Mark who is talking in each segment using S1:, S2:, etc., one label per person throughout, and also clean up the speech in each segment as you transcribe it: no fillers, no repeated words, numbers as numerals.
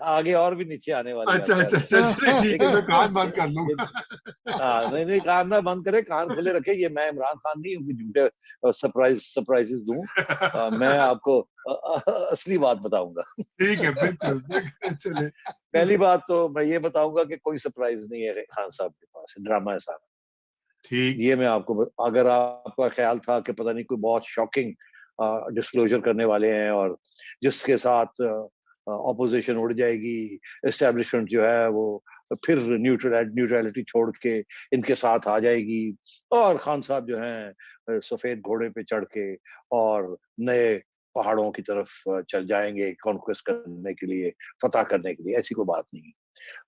S1: آگے اور بھی نیچے آنے والے
S2: اچھا اچھا اچھا ٹھیک ہے، میں کان بند کر لوں گا.
S1: ہاں نہیں کان نہ بند کرے، کان کھلے رکھے. یہ میں عمران خان نہیں ہوں کہ جھوٹے سرپرائزز دوں. میں آپ کو اصلی بات بتاؤں گا.
S2: ٹھیک ہے، بالکل بالکل. چلے
S1: پہلی بات تو میں یہ بتاؤں گا کہ کوئی سرپرائز نہیں ہے خان صاحب کے پاس، ڈرامہ ہے سارا.
S2: ٹھیک.
S1: یہ میں آپ کو اگر آپ کا خیال تھا کہ پتہ نہیں کوئی بہت شاکنگ ڈسکلوجر کرنے والے ہیں اور جس کے ساتھ اپوزیشن اڑ جائے گی، اسٹیبلشمنٹ جو ہے وہ پھر نیوٹرلٹی چھوڑ کے ان کے ساتھ آ جائے گی اور خان صاحب جو ہیں سفید گھوڑے پہ چڑھ کے اور نئے پہاڑوں کی طرف چل جائیں گے کانکویسٹ کرنے کے لیے، فتح کرنے کے لیے، ایسی کوئی بات نہیں.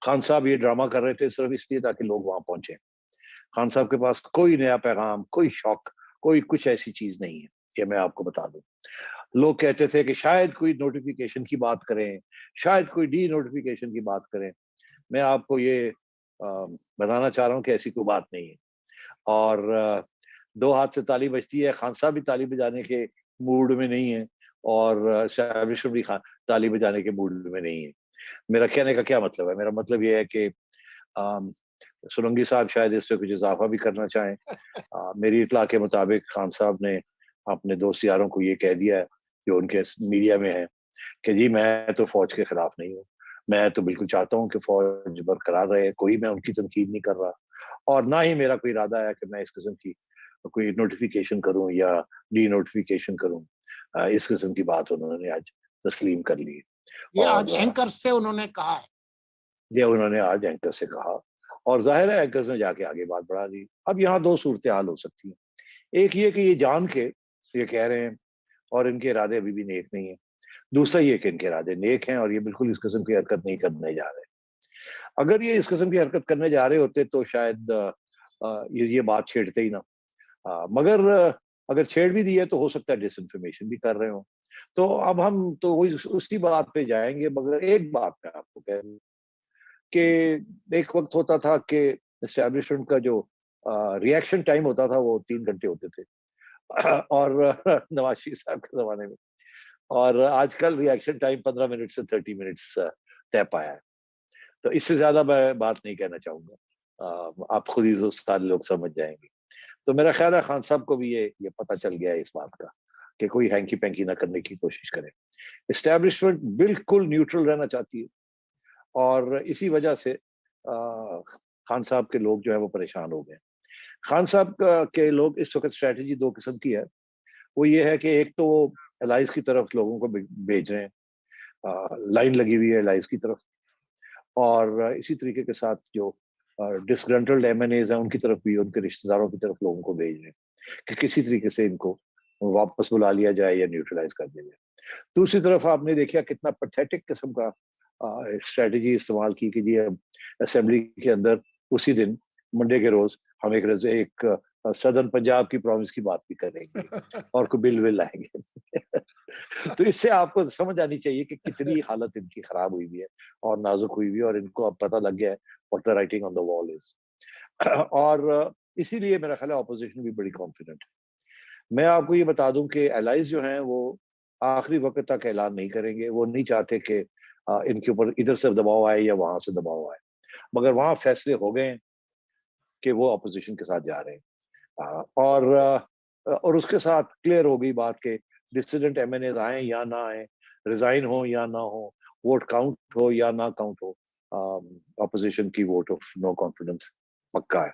S1: خان صاحب یہ ڈرامہ کر رہے تھے صرف اس لیے تاکہ لوگ وہاں پہنچے. خان صاحب کے پاس کوئی نیا پیغام، کوئی شوق، کوئی کچھ ایسی چیز نہیں ہے. یہ میں آپ کو بتا دوں. لوگ کہتے تھے کہ شاید کوئی نوٹیفیکیشن کی بات کریں، شاید کوئی ڈی نوٹیفیکیشن کی بات کریں. میں آپ کو یہ بتانا چاہ رہا ہوں کہ ایسی کوئی بات نہیں ہے. اور دو ہاتھ سے تالی بجتی ہے. خان صاحب بھی تالی بجانے کے موڈ میں نہیں ہے اور اسٹیبلشمنٹ بھی تالی بجانے کے موڈ میں نہیں ہے. میرا کہنے کا کیا مطلب ہے؟ میرا مطلب یہ ہے کہ سولنگی صاحب شاید اس سے کچھ اضافہ بھی کرنا چاہیں. میری اطلاع کے مطابق خان صاحب نے اپنے دوست یاروں کو یہ کہہ دیا ہے جو ان کے میڈیا میں ہے کہ جی میں تو فوج کے خلاف نہیں ہوں، میں تو بالکل چاہتا ہوں کہ فوج برقرار رہے، کوئی میں ان کی تنقید نہیں کر رہا، اور نہ ہی میرا کوئی ارادہ ہے کہ میں اس قسم کی کوئی نوٹیفیکیشن کروں یا ڈی نوٹیفیکیشن کروں. اس قسم کی بات انہوں نے آج تسلیم کر لی.
S3: یہ آج اینکر سے انہوں نے کہا ہے.
S1: یہ انہوں نے آج اینکر سے کہا اور ظاہر ہے اینکر نے جا کے آگے بات بڑھا دی. اب یہاں دو صورتحال ہو سکتی ہیں. ایک یہ کہ یہ جان کے یہ کہہ رہے ہیں اور ان کے ارادے ابھی بھی نیک نہیں ہیں. دوسرا یہ کہ ان کے ارادے نیک ہیں اور یہ بالکل اس قسم کی حرکت نہیں کرنے جا رہے. اگر یہ اس قسم کی حرکت کرنے جا رہے ہوتے تو شاید یہ بات چھیڑتے ہی نہ. مگر اگر چھیڑ بھی دی ہے تو ہو سکتا ہے ڈس انفارمیشن بھی کر رہے ہوں. تو اب ہم تو وہی اسی بات پہ جائیں گے. مگر ایک بات میں آپ کو کہہ دوں کہ ایک وقت ہوتا تھا کہ اسٹیبلشمنٹ کا جو ریئیکشن ٹائم ہوتا تھا وہ 3 گھنٹے ہوتے تھے اور نواز شریف صاحب کے زمانے میں، اور آج کل ریئیکشن ٹائم 15 منٹ سے 30 منٹس طے پایا ہے. تو اس سے زیادہ میں بات نہیں کہنا چاہوں گا، آپ خود ہی سارے لوگ سمجھ جائیں گے. تو میرا خیال ہے خان صاحب کو بھی یہ پتہ چل گیا ہے اس بات کا کہ کوئی ہینکی پینکی نہ کرنے کی کوشش کرے. اسٹیبلشمنٹ بالکل نیوٹرل رہنا چاہتی ہے اور اسی وجہ سے خان صاحب کے لوگ جو ہے وہ پریشان ہو گئے. خان صاحب کے لوگ اس وقت اسٹریٹجی 2 قسم کی ہے. وہ یہ ہے کہ ایک تو وہ الائز کی طرف لوگوں کو بھیج رہے ہیں، لائن لگی ہوئی ہے الائز کی طرف، اور اسی طریقے کے ساتھ جو ڈسگرنٹلڈ ایم این ایز ہیں ان کی طرف بھی، ان کے رشتہ داروں کی طرف لوگوں کو بھیج رہے ہیں کہ کسی طریقے سے ان کو واپس بلا لیا جائے یا نیوٹرلائز کر دیا جائے. دوسری طرف آپ نے دیکھا کتنا پیتھیٹک قسم کا اسٹریٹجی استعمال کی کہ جی اسمبلی کے اندر اسی دن منڈے کے روز ہم ایک سدرن پنجاب کی پروونس کی بات بھی کریں گے اور کوئی بل لائیں گے. تو اس سے آپ کو سمجھ آنی چاہیے کہ کتنی حالت ان کی خراب ہوئی ہوئی ہے اور نازک ہوئی ہوئی ہے، اور ان کو اب پتہ لگ گیا ہے what the writing on the wall is. اور اسی لیے میرا خیال ہے اپوزیشن بھی بڑی کانفیڈنٹ ہے. میں آپ کو یہ بتا دوں کہ الائز جو ہیں وہ آخری وقت تک اعلان نہیں کریں گے. وہ نہیں چاہتے کہ ان کے اوپر ادھر سے دباؤ آئے یا وہاں سے دباؤ آئے، مگر وہاں فیصلے ہو گئے ہیں کہ وہ اپوزیشن کے ساتھ جا رہے ہیں. اور اس کے ساتھ کلیئر ہو گئی بات کہ ڈسیڈنٹ ایم این ایز آئیں یا نہ آئیں، ریزائن ہو یا نہ ہو، ووٹ کاؤنٹ ہو یا نہ کاؤنٹ ہو، اپوزیشن کی ووٹ آف نو کانفیڈنس پکا ہے.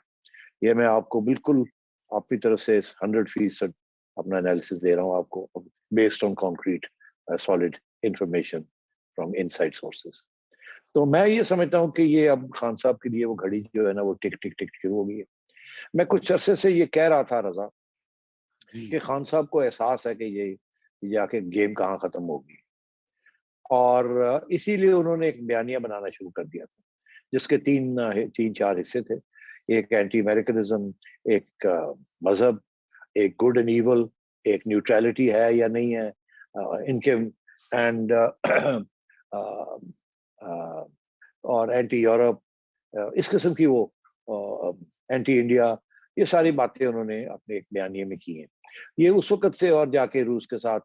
S1: یہ میں آپ کو بالکل اپنی طرف سے 100% اپنا انالیسس دے رہا ہوں آپ کو، based on concrete solid information from inside sources. تو میں یہ سمجھتا ہوں کہ یہ اب خان صاحب کے لیے وہ گھڑی جو ہے نا وہ ٹک ٹک ٹک شروع ہو گئی ہے. میں کچھ عرصے سے یہ کہہ رہا تھا رضا کہ خان صاحب کو احساس ہے کہ یہ جا کے گیم کہاں ختم ہوگی، اور اسی لیے انہوں نے ایک بیانیہ بنانا شروع کر دیا تھا جس کے 3-4 حصے تھے. ایک اینٹی امیریکنزم، ایک مذہب، ایک گڈ اینڈ ایول، ایک نیوٹرلٹی ہے یا نہیں ہے ان کے، اینڈ اور اینٹی یورپ، اس قسم کی وہ اینٹی انڈیا، یہ ساری باتیں انہوں نے اپنے ایک بیانیے میں کی ہیں. یہ اس وقت سے اور جا کے روس کے ساتھ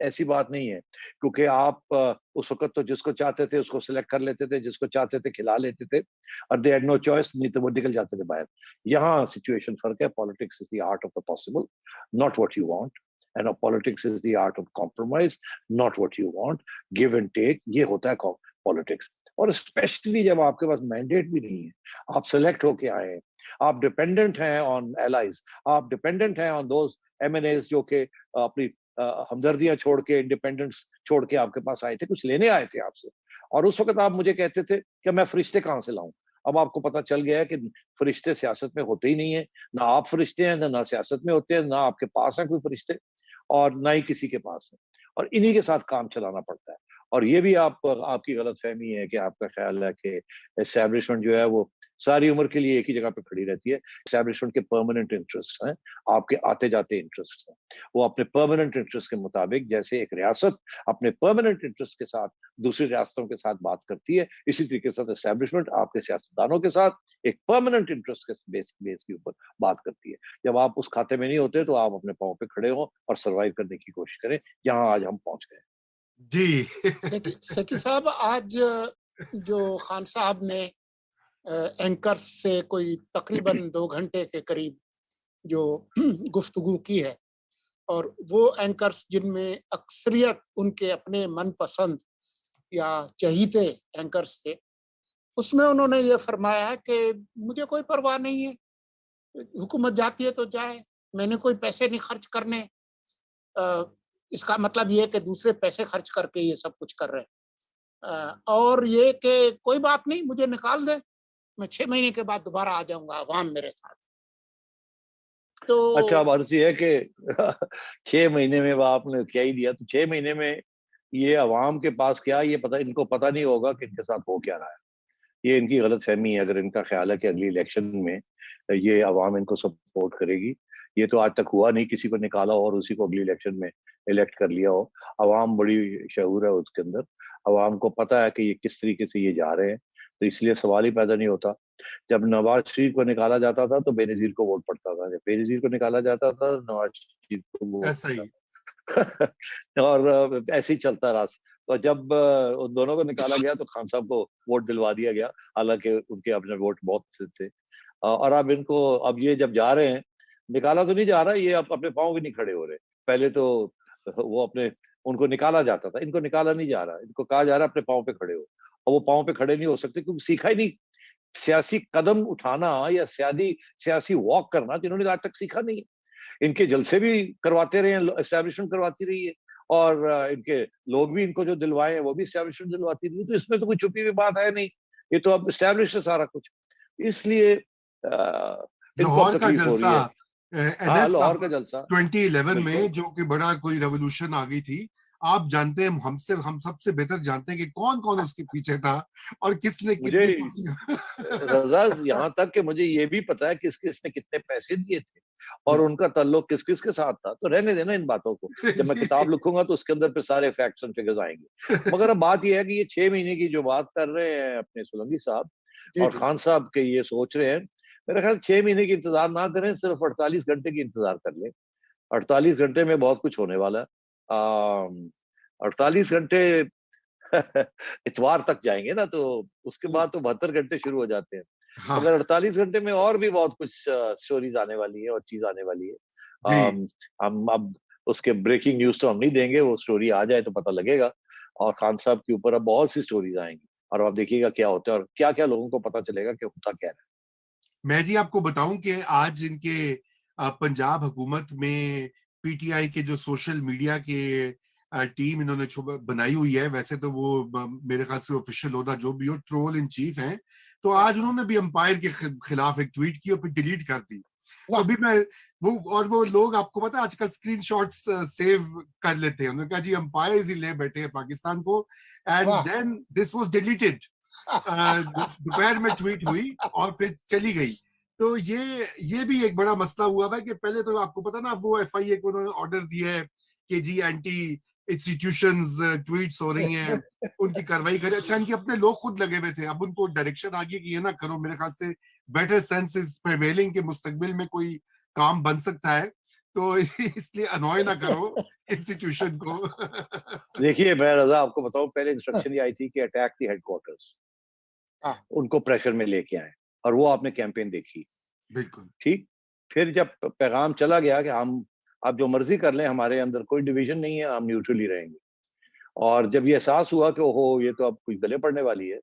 S1: ایسی بات نہیں ہے، کیونکہ آپ اس وقت تو جس کو چاہتے تھے اس کو سلیکٹ کر لیتے تھے، جس کو چاہتے تھے کھلا لیتے تھے، اور دے ہیڈ نو چوائس، نہیں تو وہ نکل جاتے تھے باہر. یہاں سچویشن فرق ہے. Politics is the art of the possible, not what you want. And politics is the art of compromise, not what you want. Give and take, یہ ہوتا ہے پالیٹکس. اور اسپیشلی جب آپ کے پاس مینڈیٹ بھی نہیں ہے، آپ سلیکٹ ہو کے آئے ہیں، آپ ڈپینڈنٹ ہیں آن ایلائز، آپ ڈپینڈنٹ ہیں on those M N As جو کہ اپنی ہمدردیاں چھوڑ کے، انڈیپینڈنس چھوڑ کے آپ کے پاس آئے تھے، کچھ لینے آئے تھے آپ سے. اور اس وقت آپ مجھے کہتے تھے کہ میں فرشتے کہاں سے لاؤں. اب آپ کو پتا چل گیا ہے کہ فرشتے سیاست میں ہوتے ہی نہیں ہیں. نہ آپ فرشتے ہیں، نہ سیاست میں ہوتے ہیں، نہ آپ کے پاس ہیں کوئی فرشتے، اور نہ ہی کسی کے پاس ہیں. اور انہی کے ساتھ کام چلانا پڑتا ہے. اور یہ بھی آپ کی غلط فہمی ہے کہ آپ کا خیال ہے کہ اسٹیبلشمنٹ جو ہے وہ ساری عمر کے لیے ایک ہی جگہ پہ کھڑی رہتی ہے. اسٹیبلشمنٹ کے پرماننٹ انٹرسٹ ہیں، آپ کے آتے جاتے انٹرسٹ ہیں. وہ اپنے پرماننٹ انٹرسٹ کے مطابق، جیسے ایک ریاست اپنے پرماننٹ انٹرسٹ کے ساتھ دوسری ریاستوں کے ساتھ بات کرتی ہے، اسی طریقے سے اسٹیبلشمنٹ آپ کے سیاستدانوں کے ساتھ ایک پرماننٹ انٹرسٹ کے بیس کے اوپر بات کرتی ہے. جب آپ اس کھاتے میں نہیں ہوتے تو آپ اپنے پاؤں پہ کھڑے ہوں اور سروائیو کرنے کی کوشش کریں، جہاں آج ہم پہنچ گئے.
S2: جی
S3: سیٹھی صاحب، آج جو خان صاحب نے اینکر سے کوئی تقریباً 2 گھنٹے کے قریب جو گفتگو کی ہے، اور وہ اینکرز جن میں اکثریت ان کے اپنے من پسند یا چہیتے اینکرز تھے، اس میں انہوں نے یہ فرمایا کہ مجھے کوئی پرواہ نہیں ہے، حکومت جاتی ہے تو جائے، میں نے کوئی پیسے نہیں خرچ کرنے. اس کا مطلب یہ کہ دوسرے پیسے خرچ کر کے یہ سب کچھ کر رہے ہیں. اور یہ کہ کوئی بات نہیں، مجھے نکال دے، میں 6 مہینے کے بعد دوبارہ آ جاؤں گا عوام میرے ساتھ. تو
S1: اچھا، اب عرض یہ ہے کہ 6 مہینے میں آپ نے کیا ہی دیا، تو 6 مہینے میں یہ عوام کے پاس کیا، یہ پتہ ان کو پتہ نہیں ہوگا کہ ان کے ساتھ ہو کیا رہا ہے. یہ ان کی غلط فہمی ہے. اگر ان کا خیال ہے کہ اگلی الیکشن میں یہ عوام ان کو سپورٹ کرے گی، یہ تو آج تک ہوا نہیں. کسی کو نکالا اور اسی کو اگلی الیکشن میں الیکٹ کر لیا ہو. عوام بڑی شعور ہے اس کے اندر. عوام کو پتہ ہے کہ یہ کس طریقے سے یہ جا رہے ہیں، تو اس لیے سوال ہی پیدا نہیں ہوتا. جب نواز شریف کو نکالا جاتا تھا تو بے نظیر کو ووٹ پڑتا تھا، جب بے نظیر کو نکالا جاتا تھا نواز شریف کو ووٹ
S2: ایسا ہی.
S1: اور ایسے ہی چلتا رہا. تو جب ان دونوں کو نکالا گیا تو خان صاحب کو ووٹ دلوا دیا گیا، حالانکہ ان کے اپنے ووٹ بہت تھے. اور اب ان کو، اب یہ جب جا رہے ہیں، نکالا تو نہیں جا رہا، یہ اب اپنے پاؤں بھی نہیں کھڑے ہو رہے. پہلے تو وہ اپنے، ان کو نکالا جاتا تھا، ان کو نکالا نہیں جا رہا، ان کو کہا جا رہا اپنے پاؤں پہ کھڑے ہو. اور وہ پاؤں پہ کھڑے نہیں ہو سکتے کیونکہ سیکھا ہی نہیں سیاسی قدم اٹھانا یا سیاسی واک کرنا، جنہوں نے آج تک سیکھا نہیں. ان کے جلسے بھی کرواتے رہے ہیں، اسٹیبلشمنٹ کرواتی رہی ہے، اور ان کے لوگ بھی ان کو جو دلوائے ہیں وہ بھی اسٹیبلشمنٹ دلواتی رہی ہے. تو اس میں تو کوئی چھپی ہوئی بات ہے نہیں، یہ تو اب اسٹیبلش ہے سارا کچھ. اس لیے ان کو اب
S2: لاہور کا
S1: تکلیف ہو رہی ہے.
S2: جلسہ
S1: ہاں، لاہور کا جلسہ
S2: 2011 میں
S1: بالکل.
S2: جو کہ بڑا کوئی ریولوشن آ گئی تھی. آپ جانتے ہیں، ہم سب سے بہتر جانتے ہیں کہ کون کون اس کے پیچھے تھا اور کس نے
S1: مجھے
S2: کتنی کرسیاں.
S1: رضا، یہاں تک کہ مجھے یہ بھی پتا ہے کس کس نے کتنے پیسے دیے تھے اور ان کا تعلق کس کس کے ساتھ تھا. تو رہنے دینا ان باتوں کو، جب میں کتاب لکھوں گا تو اس کے اندر پہ سارے فیکٹس اینڈ فگرز آئیں گے. مگر اب بات یہ ہے کہ یہ 6 مہینے کی جو بات کر رہے ہیں اپنے سولنگی صاحب اور خان صاحب کے، یہ سوچ رہے ہیں، میرا خیال 6 مہینے کی انتظار نہ کریں، صرف 48 گھنٹے کی انتظار کر لیں. 48 گھنٹے میں بہت کچھ ہونے والا ہے. 48 گھنٹے اتوار تک جائیں گے نا، تو اس کے بعد تو 72 گھنٹے شروع ہو جاتے ہیں.
S2: ہاں
S1: مگر 48 گھنٹے میں اور بھی بہت کچھ سٹوریز آنے والی ہے اور چیز آنے والی ہے.
S2: جی.
S1: ہم اب اس کے بریکنگ نیوز تو ہم نہیں دیں گے، وہ سٹوری آ جائے تو پتہ لگے گا. اور خان صاحب کے اوپر اب بہت سی سٹوریز آئیں گی اور آپ دیکھیے گا کیا ہوتا ہے اور کیا کیا لوگوں کو پتہ چلے گا کہ ہوتا کیا ہے.
S2: میں جی آپ کو بتاؤں کہ آج ان کے پنجاب حکومت میں پی ٹی آئی کے جو سوشل میڈیا کے ٹیم انہوں نے بنائی ہوئی ہے، ویسے تو وہ میرے خیال سے آفیشیل ہوتا جو بھی ہو، ٹرول ان چیف ہیں. تو آج انہوں نے بھی امپائر کے خلاف ایک ٹویٹ کی اور پھر ڈیلیٹ کر دی. تو ابھی میں وہ لوگ، آپ کو پتا آج کل اسکرین شاٹس سیو کر لیتے ہیں. انہوں نے کہا جی امپائرز ہی لے بیٹھے ہیں پاکستان کو، and then this was deleted. دوپہر میں ٹویٹ ہوئی اور پھر چلی گئی. تو یہ بھی ایک بڑا مسئلہ ہوا ہے کہ پہلے تو آپ کو پتا نا، وہ ایف آئی اے کو انہوں نے آرڈر دیا ہے کہ جی اینٹی انسٹیٹیوشنز ٹویٹس ہو رہی ہیں، ان کی کاروائی کرے. اچھا، ان کے اپنے لوگ خود لگے ہوئے تھے، اب ان کو ڈائریکشن آ گئی کہ یہ نہ کرو. میرے خیال سے بیٹر سینس از پریویلنگ کہ مستقبل میں کوئی کام بن سکتا ہے. تو اس لیے انوائے نہ کرو انسٹیٹیوشن کو.
S1: دیکھیے میں رضا آپ کو بتاؤں پہلے انسٹرکشن یہ آئی تھی کہ اٹیک دی ہیڈ کوارٹرز, ان کو پریشر میں لے کے آئے, اور وہ آپ نے کیمپین دیکھی.
S2: بالکل
S1: ٹھیک, پھر جب پیغام چلا گیا کہ ہم آپ جو مرضی کر لیں, ہمارے اندر کوئی ڈویژن نہیں ہے, ہم نیوٹرل ہی رہیں گے, اور جب یہ احساس ہوا کہ اوہو یہ تو اب کچھ گلے پڑنے والی ہے,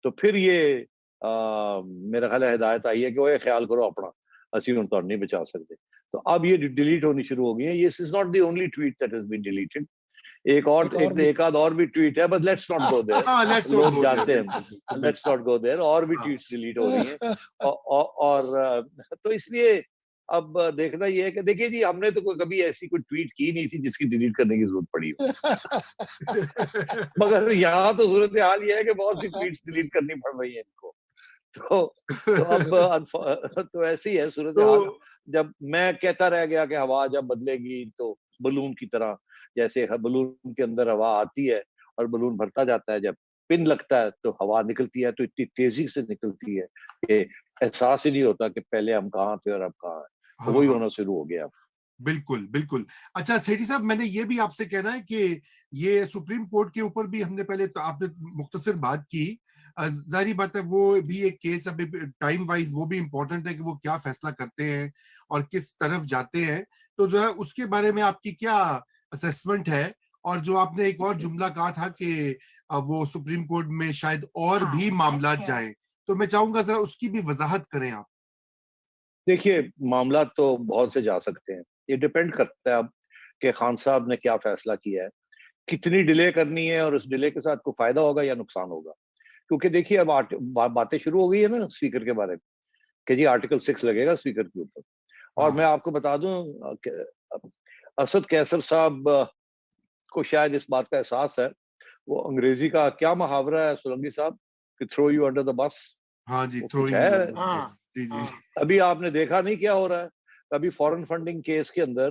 S1: تو پھر یہ میرا خیال ہے ہدایت آئی ہے کہ وہ خیال کرو اپنا, اسی ان تو نہیں بچا سکتے. تو اب یہ ڈیلیٹ ہونی شروع ہو گئی ہے. This is not the only tweet that has been deleted. ایک آدھ اور بھی ٹویٹ ہے, بس let's not go there,
S2: let's not
S1: لوگ
S2: go there.
S1: جانتے ہیں,
S2: بالکل.
S1: لیٹس ناٹ گو دیر, اور بھی ٹویٹس ڈیلیٹ ہو رہی ہیں. اور تو اس لیے اب دیکھنا یہ ہے کہ دیکھیے جی, ہم نے تو کبھی ایسی کوئی ٹویٹ کی نہیں تھی جس کی ڈیلیٹ کرنے کی ضرورت پڑی ہو, مگر یہاں تو صورتحال یہ ہے کہ بہت سی ٹویٹس ڈیلیٹ کرنی پڑ رہی ہیں ان کو. تو اب تو ایسی ہے صورتحال. جب میں کہتا رہ گیا کہ ہوا جب بدلے گی تو بلون کی طرح, جیسے بلون کے اندر ہوا آتی ہے اور بلون بھرتا جاتا ہے, جب پن لگتا ہے تو ہوا نکلتی ہے, تو اتنی تیزی سے نکلتی ہے کہ احساس ہی نہیں ہوتا کہ پہلے ہم کہاں تھے اور اب کہاں ہیں. تو وہی ہونا شروع ہو گیا.
S2: بالکل بالکل. اچھا سیٹھی صاحب, میں نے یہ بھی آپ سے کہنا ہے کہ یہ سپریم کورٹ کے اوپر بھی ہم نے پہلے تو آپ نے مختصر بات کی, ظاہری بات ہے وہ بھی ایک کیس ابھی ٹائم وائز وہ بھی امپورٹنٹ ہے کہ وہ کیا فیصلہ کرتے ہیں اور کس طرف جاتے ہیں. تو جو ہے اس کے بارے میں آپ کی کیا اسیسمنٹ ہے؟ اور جو آپ نے ایک اور جملہ کہا تھا کہ وہ سپریم کورٹ میں شاید اور بھی معاملات جائیں, تو میں چاہوں گا ذرا اس کی بھی وضاحت کریں آپ.
S1: دیکھیے معاملات تو بہت سے جا سکتے ہیں, یہ ڈپینڈ کرتا ہے اب کہ خان صاحب نے کیا فیصلہ کیا ہے, کتنی ڈیلے کرنی ہے, اور اس ڈیلے کے ساتھ کوئی فائدہ ہوگا یا نقصان ہوگا. کیونکہ دیکھیے اب باتیں شروع ہو گئی ہے نا اسپیکر کے بارے میں کہ جی آرٹیکل 6 لگے گا اسپیکر کے اوپر. اور میں آپ کو بتا دوں کہ اسد قیصر صاحب کو شاید اس بات کا احساس ہے, وہ انگریزی کا کیا محاورہ ہے سولنگی صاحب, کہ تھرو یو انڈر دا بس.
S2: ہاں جی,
S1: کچھ ہے.
S2: جی جی.
S1: ابھی آپ نے دیکھا نہیں کیا ہو رہا ہے, ابھی فورن فنڈنگ کیس کے اندر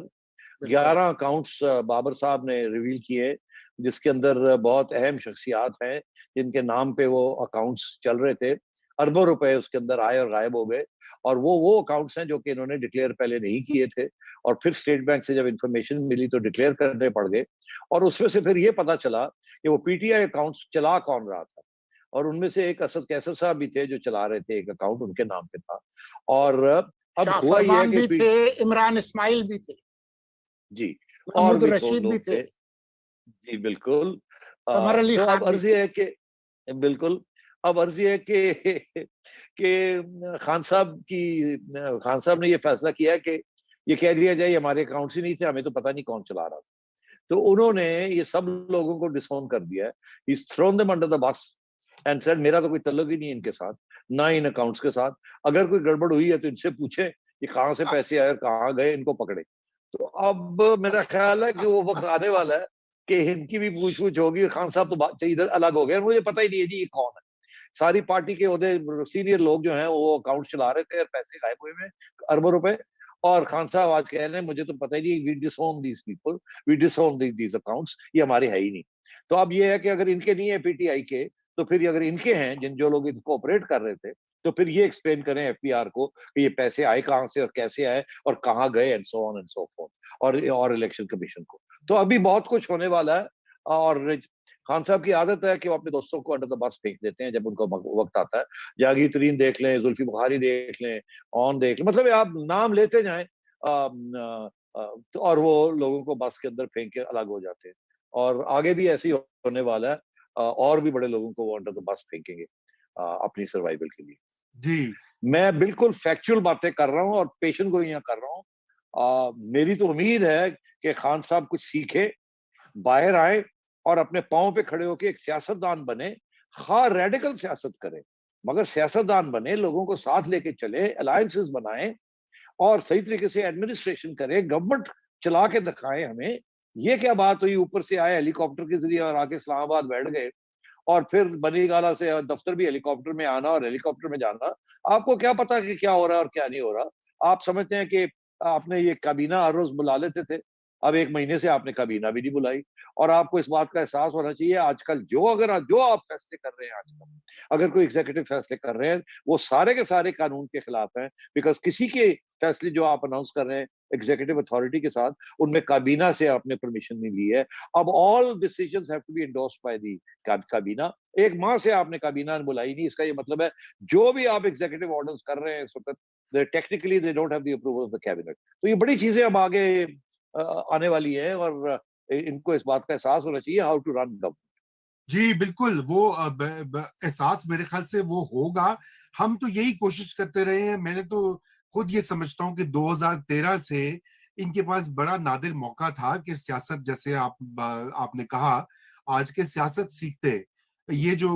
S1: 11 اکاؤنٹس بابر صاحب نے ریویل کیے, جس کے اندر بہت اہم شخصیات ہیں جن کے نام پہ وہ اکاؤنٹس چل رہے تھے. اربوں روپے اس کے اندر آئے اور غائب ہو گئے, اور وہ اکاؤنٹس ہیں جو کہ انہوں نے ڈکلیئر پہلے نہیں کیے تھے, اور پھر اسٹیٹ بینک سے جب انفارمیشن ملی تو ڈکلیئر کرنے پڑ گئے. اور اس میں سے پھر یہ پتا چلا کہ وہ پی ٹی آئی اکاؤنٹس چلا کون رہا تھا, اور ان میں سے ایک اسد قیصر صاحب بھی تھے جو چلا رہے تھے, ایک اکاؤنٹ ان کے نام پہ تھا. اور اب ہوا یہ ہے کہ
S3: بھی تھے, عمران اسماعیل بھی تھے,
S1: جی, اور
S3: محمود
S1: بھی
S3: رشید بھی تھے,
S1: جی بالکل.
S3: قمر علی
S1: تو
S3: خان
S1: اب عرض یہ ہے کہ بالکل, اب عرض یہ ہے کہ خان صاحب نے یہ فیصلہ کیا کہ یہ کہہ دیا جائے ہمارے اکاؤنٹس ہی نہیں تھے, ہمیں تو پتہ نہیں کون چلا رہا تھا. تو انہوں نے یہ سب لوگوں کو ڈسون کر دیا ہے, he's thrown them under the bus and said میرا تو کوئی تعلق ہی نہیں ان کے ساتھ, نہ ان اکاؤنٹس کے ساتھ. اگر کوئی گڑبڑ ہوئی ہے تو ان سے پوچھیں کہ کہاں سے پیسے آئے اور کہاں گئے, ان کو پکڑے. تو اب میرا خیال ہے کہ وہ وقت آنے والا ہے کہ ان کی بھی پوچھ ہوگی. خان صاحب تو ادھر الگ ہو گئے, مجھے پتہ ہی نہیں ہے جی یہ کون ہے. ساری پارٹی کے عہدے سینئر لوگ جو ہیں وہ اکاؤنٹ چلا رہے تھے اور پیسے غائب ہوئے ہیں اربوں روپے, اور خان صاحب آج کہہ رہے ہیں مجھے تو پتہ ہی نہیں, we disown these people, we disown these accounts, یہ ہمارے ہے ہی نہیں. تو اب یہ ہے کہ اگر ان کے نہیں ہے پی ٹی آئی کے, تو پھر اگر ان کے ہیں جو لوگ ان کو آپریٹ کر رہے تھے, تو پھر یہ ایکسپلین کریں ایف بی آر کو کہ یہ پیسے آئے کہاں سے اور کیسے آئے اور کہاں گئے, and so on and so fourth, اور الیکشن کمیشن کو. تو ابھی بہت کچھ ہونے والا ہے. اور خان صاحب کی عادت ہے کہ وہ اپنے دوستوں کو انڈر دا بس پھینک دیتے ہیں جب ان کو وقت آتا ہے. جہانگیر ترین دیکھ لیں, زلفی بخاری دیکھ لیں, اون دیکھ لیں, مطلب آپ نام لیتے جائیں اور وہ لوگوں کو بس کے اندر پھینک کے الگ ہو جاتے ہیں. اور آگے بھی ایسے ہی ہونے والا ہے, اور بھی بڑے لوگوں کو وہ انڈر دا بس پھینکیں گے اپنی سروائیول کے لیے.
S2: جی
S1: میں بالکل فیکچوئل باتیں کر رہا ہوں اور پیشن گوئیاں کر رہا ہوں. میری تو امید ہے کہ خان صاحب کچھ سیکھے, باہر آئے اور اپنے پاؤں پہ کھڑے ہو کے ایک سیاستدان بنے. ہاں ریڈیکل سیاست کرے, مگر سیاستدان بنے, لوگوں کو ساتھ لے کے چلے, الائنسز بنائیں اور صحیح طریقے سے ایڈمنسٹریشن کرے, گورنمنٹ چلا کے دکھائیں ہمیں. یہ کیا بات ہوئی, اوپر سے آئے ہیلی کاپٹر کے ذریعے اور آ کے اسلام آباد بیٹھ گئے, اور پھر بنی گالا سے دفتر بھی ہیلی کاپٹر میں آنا اور ہیلی کاپٹر میں جانا. آپ کو کیا پتا کہ کیا ہو رہا ہے اور کیا نہیں ہو رہا. آپ سمجھتے ہیں کہ آپ نے یہ کابینہ ہر روز بلا لیتے تھے, اب 1 مہینے سے آپ نے کابینہ بھی نہیں بلائی، اور آپ کو اس بات کا احساس ہونا چاہیے آج کل جو آپ فیصلے کر رہے ہیں آج کل، اگر کوئی ایگزیکٹو فیصلے کر رہے ہیں وہ سارے کے سارے قانون کے خلاف ہیں، بیکاز کسی کے فیصلے جو آپ اناؤنس کر رہے ہیں ایگزیکٹو اتھارٹی کے ساتھ، ان میں کابینہ سے آپ نے پرمیشن نہیں لی ہے. اب all decisions have to be endorsed by the کابینہ. 1 ماہ سے آپ نے کابینہ بلائی نہیں، اس کا یہ مطلب ہے جو بھی آپ ایگزیکٹو آرڈرز کر رہے ہیں اس وقت technically they don't have the approval of the cabinet. تو یہ بڑی چیزیں اب آگے آنے والی ہیں، اور ان کو اس بات کا احساس ہونا چاہیے ہاؤ ٹو رن گورنمنٹ.
S2: جی بالکل، وہ احساس میرے خیال سے وہ ہوگا. ہم تو یہی کوشش کرتے رہے ہیں. میں نے تو خود یہ سمجھتا ہوں کہ 2013 سے ان کے پاس بڑا نادر موقع تھا کہ سیاست، جیسے آپ نے کہا، آج کے سیاست سیکھتے. یہ جو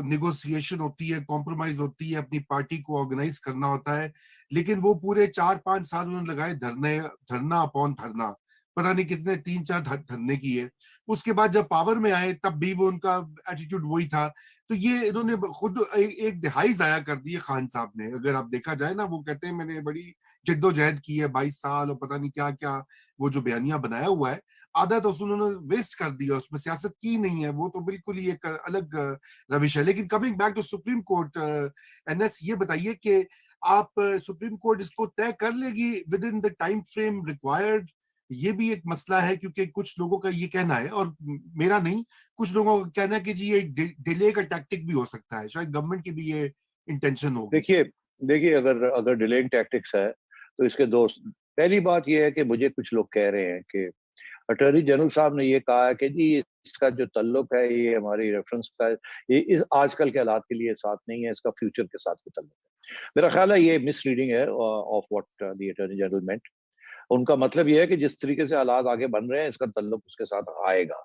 S2: نیگوسیشن ہوتی ہے، کمپرومائز ہوتی ہے، اپنی پارٹی کو آرگنائز کرنا ہوتا ہے، لیکن وہ پورے 4-5 سال انہوں نے لگائے دھرنا اپون دھرنا، پتہ نہیں کتنے 3-4 دھرنے کی ہے. اس کے بعد جب پاور میں آئے تب بھی وہ ان کا ایٹیٹیوڈ وہی تھا. تو یہ انہوں نے خود ایک دہائی ضائع کر دی ہے خان صاحب نے. اگر آپ دیکھا جائے نا، وہ کہتے ہیں میں نے بڑی جد و جہد کی ہے 22 سال اور پتہ نہیں کیا کیا، وہ جو بیانیہ بنایا ہوا ہے آدھا تو انہوں نے ویسٹ کر دیا، اس میں سیاست کی نہیں ہے. وہ تو بالکل ہی ایک الگ روش ہے. لیکن coming back to supreme court, NS یہ بتائیے کہ آپ سپریم کورٹ اس کو طے کر لے گی with in the time frame required? یہ بھی ایک مسئلہ ہے، کیونکہ کچھ لوگوں کا یہ کہنا ہے، اور میرا نہیں، کچھ لوگوں کا کہنا ہے کہ جی ایک ڈیلے کا ٹیکٹک بھی ہو سکتا ہے، شاید گورنمنٹ کی بھی یہ انٹینشن ہوگی.
S1: دیکھیے اگر ڈیلیئنگ ٹیکٹکس ہے تو اس کے دوست، پہلی بات یہ ہے کہ مجھے کچھ لوگ کہہ رہے ہیں کہ اٹارنی جنرل صاحب نے یہ کہا ہے کہ جی اس کا جو تعلق ہے یہ ہماری ریفرنس کا یہ آج کل کے حالات کے لیے ساتھ نہیں ہے، اس کا فیوچر کے ساتھ بھی تعلق ہے. میرا خیال ہے یہ مس ریڈنگ ہے of what the attorney general meant. ان کا مطلب یہ ہے کہ جس طریقے سے حالات آگے بن رہے ہیں اس کا تعلق اس کے ساتھ آئے گا.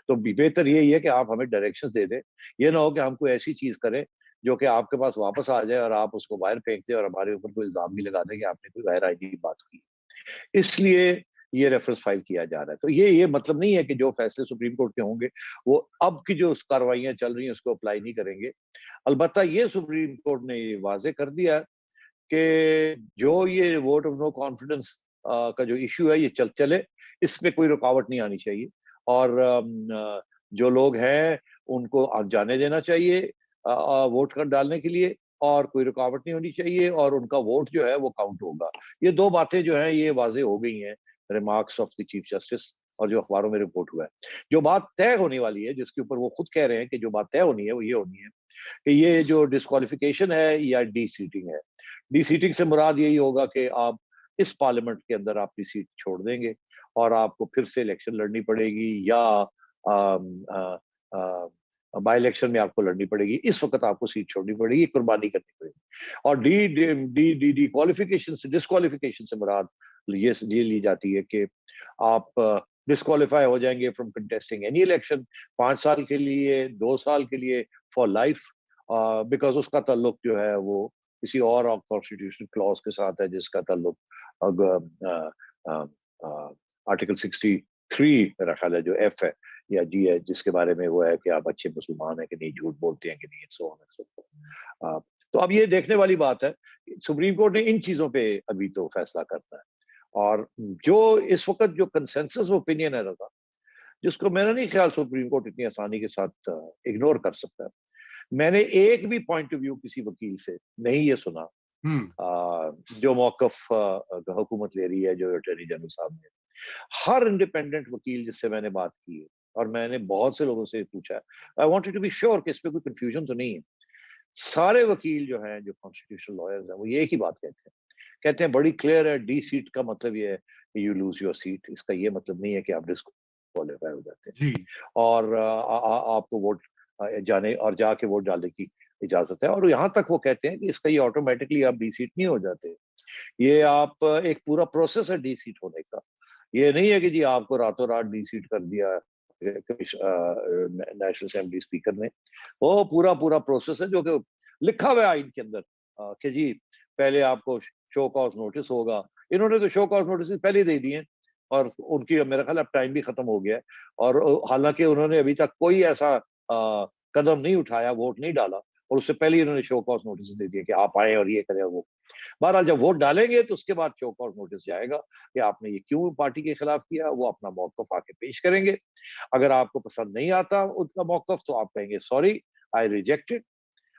S1: تو بہتر یہی ہے کہ آپ ہمیں ڈائریکشنز دے دیں. یہ نہ ہو کہ ہم کوئی ایسی چیز کریں جو کہ آپ کے پاس واپس آ جائے اور آپ اس کو باہر پھینک دیں اور ہمارے اوپر کوئی الزام بھی لگا دیں کہ آپ نے کوئی غیر آئینی بات کی. اس لیے یہ ریفرنس فائل کیا جا رہا ہے. تو یہ مطلب نہیں ہے کہ جو فیصلے سپریم کورٹ کے ہوں گے وہ اب کی جو کارروائیاں چل رہی ہیں اس کو اپلائی نہیں کریں گے. البتہ یہ سپریم کورٹ نے یہ واضح کر دیا کہ جو یہ ووٹ آف نو کانفیڈنس کا جو ایشو ہے یہ چلے، اس میں کوئی رکاوٹ نہیں آنی چاہیے، اور جو لوگ ہیں ان کو جانے دینا چاہیے ووٹ کر ڈالنے کے لیے، اور کوئی رکاوٹ نہیں ہونی چاہیے، اور ان کا ووٹ جو ہے وہ کاؤنٹ ہوگا. یہ 2 باتیں جو ہیں یہ واضح ہو گئی ہیں remarks of the chief justice اور جو اخباروں میں رپورٹ ہوا ہے. جو بات طے ہونے والی ہے، جس کے اوپر وہ خود کہہ رہے ہیں کہ جو بات طے ہونی ہے وہ یہ ہونی ہے کہ یہ جو ڈسکوالیفیکیشن ہے یا ڈی سیٹنگ ہے. ڈی سیٹنگ سے مراد یہی ہوگا کہ آپ اس پارلیمنٹ کے اندر آپ کی سیٹ چھوڑ دیں گے اور آپ کو پھر سے الیکشن لڑنی پڑے گی، یا بائی الیکشن میں آپ کو لڑنی پڑے گی. اس وقت آپ کو سیٹ چھوڑنی پڑے گی، قربانی کرنی پڑے گی. اور ڈی کوالیفیکیشن سے، ڈسکوالیفیکیشن سے مراد یہ لی جاتی ہے کہ آپ ڈسکوالیفائی ہو جائیں گے فرام کنٹیسٹنگ اینی الیکشن 5 سال کے لیے، 2 سال کے لیے، فار لائف، بیکاز اس کا تعلق جو ہے وہ کسی اور کانسٹیٹیوشن کلاس کے ساتھ ہے جس کا تعلق آرٹیکل 63 میرا خیال ہے جو ایف ہے یا جی ہے، جس کے بارے میں وہ ہے کہ آپ اچھے مسلمان ہیں کہ نہیں، جھوٹ بولتے ہیں کہ نہیں، سو آن. تو اب یہ دیکھنے والی بات ہے. سپریم کورٹ نے ان چیزوں پہ ابھی تو فیصلہ کرنا ہے. اور جو اس وقت جو کنسنسس اوپینین ہے رضا، جس کو میرا نہیں خیال سپریم کورٹ اتنی آسانی کے ساتھ اگنور کر سکتا ہے. میں نے ایک بھی پوائنٹ آف ویو کسی وکیل سے نہیں یہ سنا جو موقف حکومت لے رہی ہے، جو اٹارنی جنرل صاحب نے. ہر انڈیپینڈنٹ وکیل جس سے میں نے بات کی ہے، اور میں نے بہت سے لوگوں سے پوچھا ہے، I wanted to be sure کہ اس پہ کوئی کنفیوژن تو نہیں ہے. سارے وکیل جو ہیں، جو کانسٹیٹیوشنل لائرز ہیں، وہ یہ ایک ہی بات کہتے ہیں بڑی کلیئر ہے. ڈی سیٹ کا مطلب یہ ہے کہ یو لوز یور سیٹ. اس کا یہ مطلب نہیں ہے کہ آپ ڈسکوالیفائی ہو جاتے ہیں اور آپ کو ووٹ جانے اور جا کے ووٹ ڈالنے کی اجازت ہے. اور یہاں تک وہ کہتے ہیں کہ اس کا یہ آٹومیٹکلی آپ ڈی سیٹ نہیں ہو جاتے. یہ آپ ایک پورا پروسیس ہے ڈی سیٹ ہونے کا. یہ نہیں ہے کہ جی آپ کو راتوں رات ڈی سیٹ کر دیا نیشنل اسمبلی اسپیکر نے. وہ پورا پروسیس ہے جو کہ لکھا ہوا ہے آئین کے اندر کہ جی پہلے آپ کو شو کاز نوٹس ہوگا. انہوں نے تو شو کاز نوٹس پہلے دے دیے ہیں اور ان کی میرا خیال اب ٹائم بھی ختم ہو گیا ہے. اور حالانکہ انہوں نے ابھی تک کوئی ایسا قدم نہیں اٹھایا، ووٹ نہیں ڈالا. اور اس سے پہلے ہی انہوں نے شو کاز نوٹس دے دیا کہ آپ آئیں اور یہ کریں اور وہ. بہرحال جب ووٹ ڈالیں گے تو اس کے بعد شو کاز نوٹس جائے گا کہ آپ نے یہ کیوں پارٹی کے خلاف کیا, وہ اپنا موقف آ کے پیش کریں گے. اگر آپ کو پسند نہیں آتا ان کا موقف تو آپ کہیں گے سوری آئی ریجیکٹ اٹ,